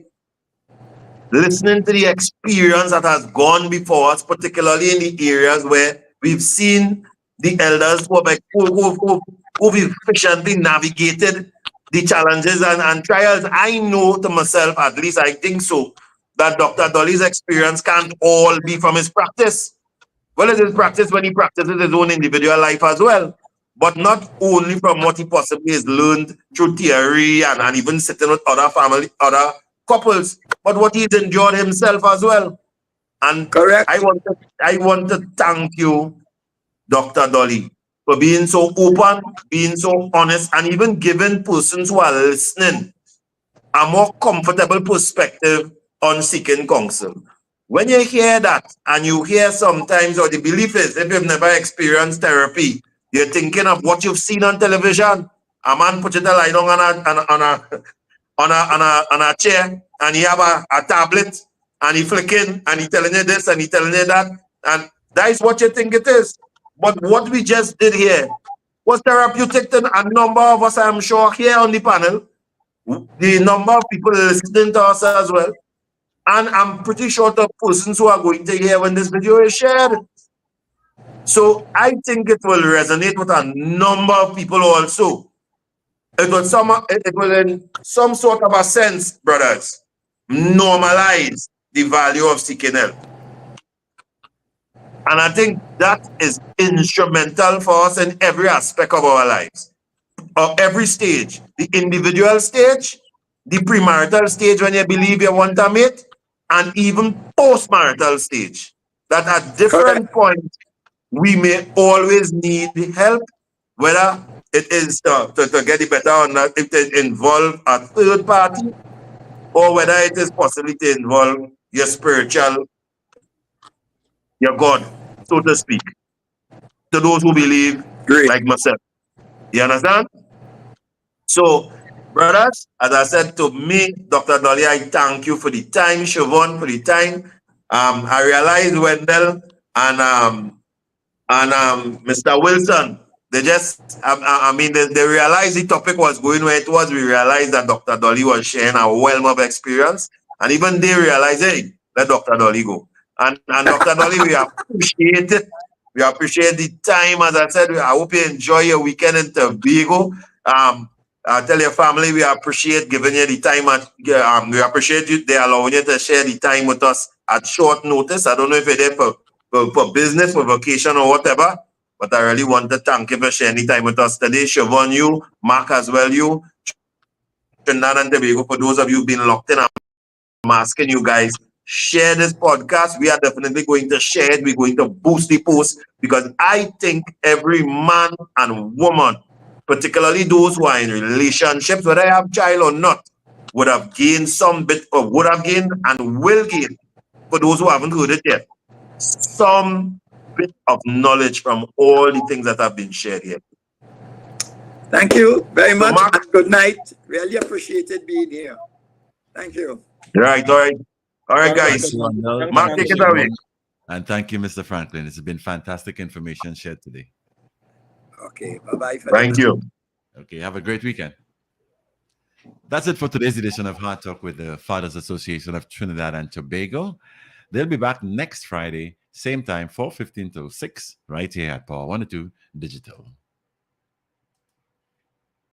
listening to the experience that has gone before us, particularly in the areas where we've seen the elders who've efficiently navigated the challenges and trials. I know to myself, at least I think so, that Dr. Dolly's experience can't all be from his practice. Well, it is practice when he practices his own individual life as well, but not only from what he possibly has learned through theory and even sitting with other couples, but what he's endured himself as well. And I Correct. want to, I want to thank you, Dr. Dolly, for being so open, being so honest, and even giving persons who are listening a more comfortable perspective on seeking counsel. When you hear that, and you hear sometimes, or the belief is, if you've never experienced therapy, you're thinking of what you've seen on television. A man put it a lie down on a chair, and he have a tablet, and he flicking, and he telling you this, and he telling you that, and that is what you think it is. But what we just did here was therapeutic to a number of us, I'm sure, here on the panel, the number of people listening to us as well. And I'm pretty sure the persons who are going to hear when this video is shared. So I think it will resonate with a number of people also. It will in some sort of a sense, brothers, normalize the value of seeking help. And I think that is instrumental for us in every aspect of our lives, or every stage, the individual stage, the premarital stage when you believe you want a mate, and even postmarital stage. That at Correct. different points, we may always need help, whether it is to get it better or not, if it involve a third party, or whether it is possibly to involve your spiritual, your God, so to speak, to those who believe Great. like myself. You understand? So, brothers, as I said to me, Dr. Dolly, I thank you for the time, Shervon, for the time. I realize Wendell and Mr. Wilson, they just, I mean, they realized the topic was going where it was. We realized that Dr. Dolly was sharing a wealth of experience, and even they realized, hey, let Dr. Dolly go. And Dr. Dolly, we appreciate it. We appreciate the time. As I said, I hope you enjoy your weekend in Tobago. Tell your family we appreciate giving you the time. We appreciate you. They allowing you to share the time with us at short notice. I don't know if you're there for business, for vacation, or whatever. But I really want to thank you for sharing time with us today. Shervon, you, Mark as well, you, Trinidad and Tobago, for those of you being locked in, I'm asking you guys, share this podcast. We are definitely going to share it. We're going to boost the post because I think every man and woman, particularly those who are in relationships, whether they have child or not, would have gained some bit of, would have gained and will gain, for those who haven't heard it yet, some bit of knowledge from all the things that have been shared here. Thank you very So, much. Mark, And good night. Really appreciated being here. Thank you. right, all right. All right, Well, guys. Thanks, Mark, man. take it away. And thank you, Mr. Franklin. It's been fantastic information shared today. Okay. Bye-bye. Thank you. Okay, have a great weekend. That's it for today's edition of Hard Talk with the Fathers Association of Trinidad and Tobago. They'll be back next Friday, same time, 4:15 to 6, right here at Power 102 Digital.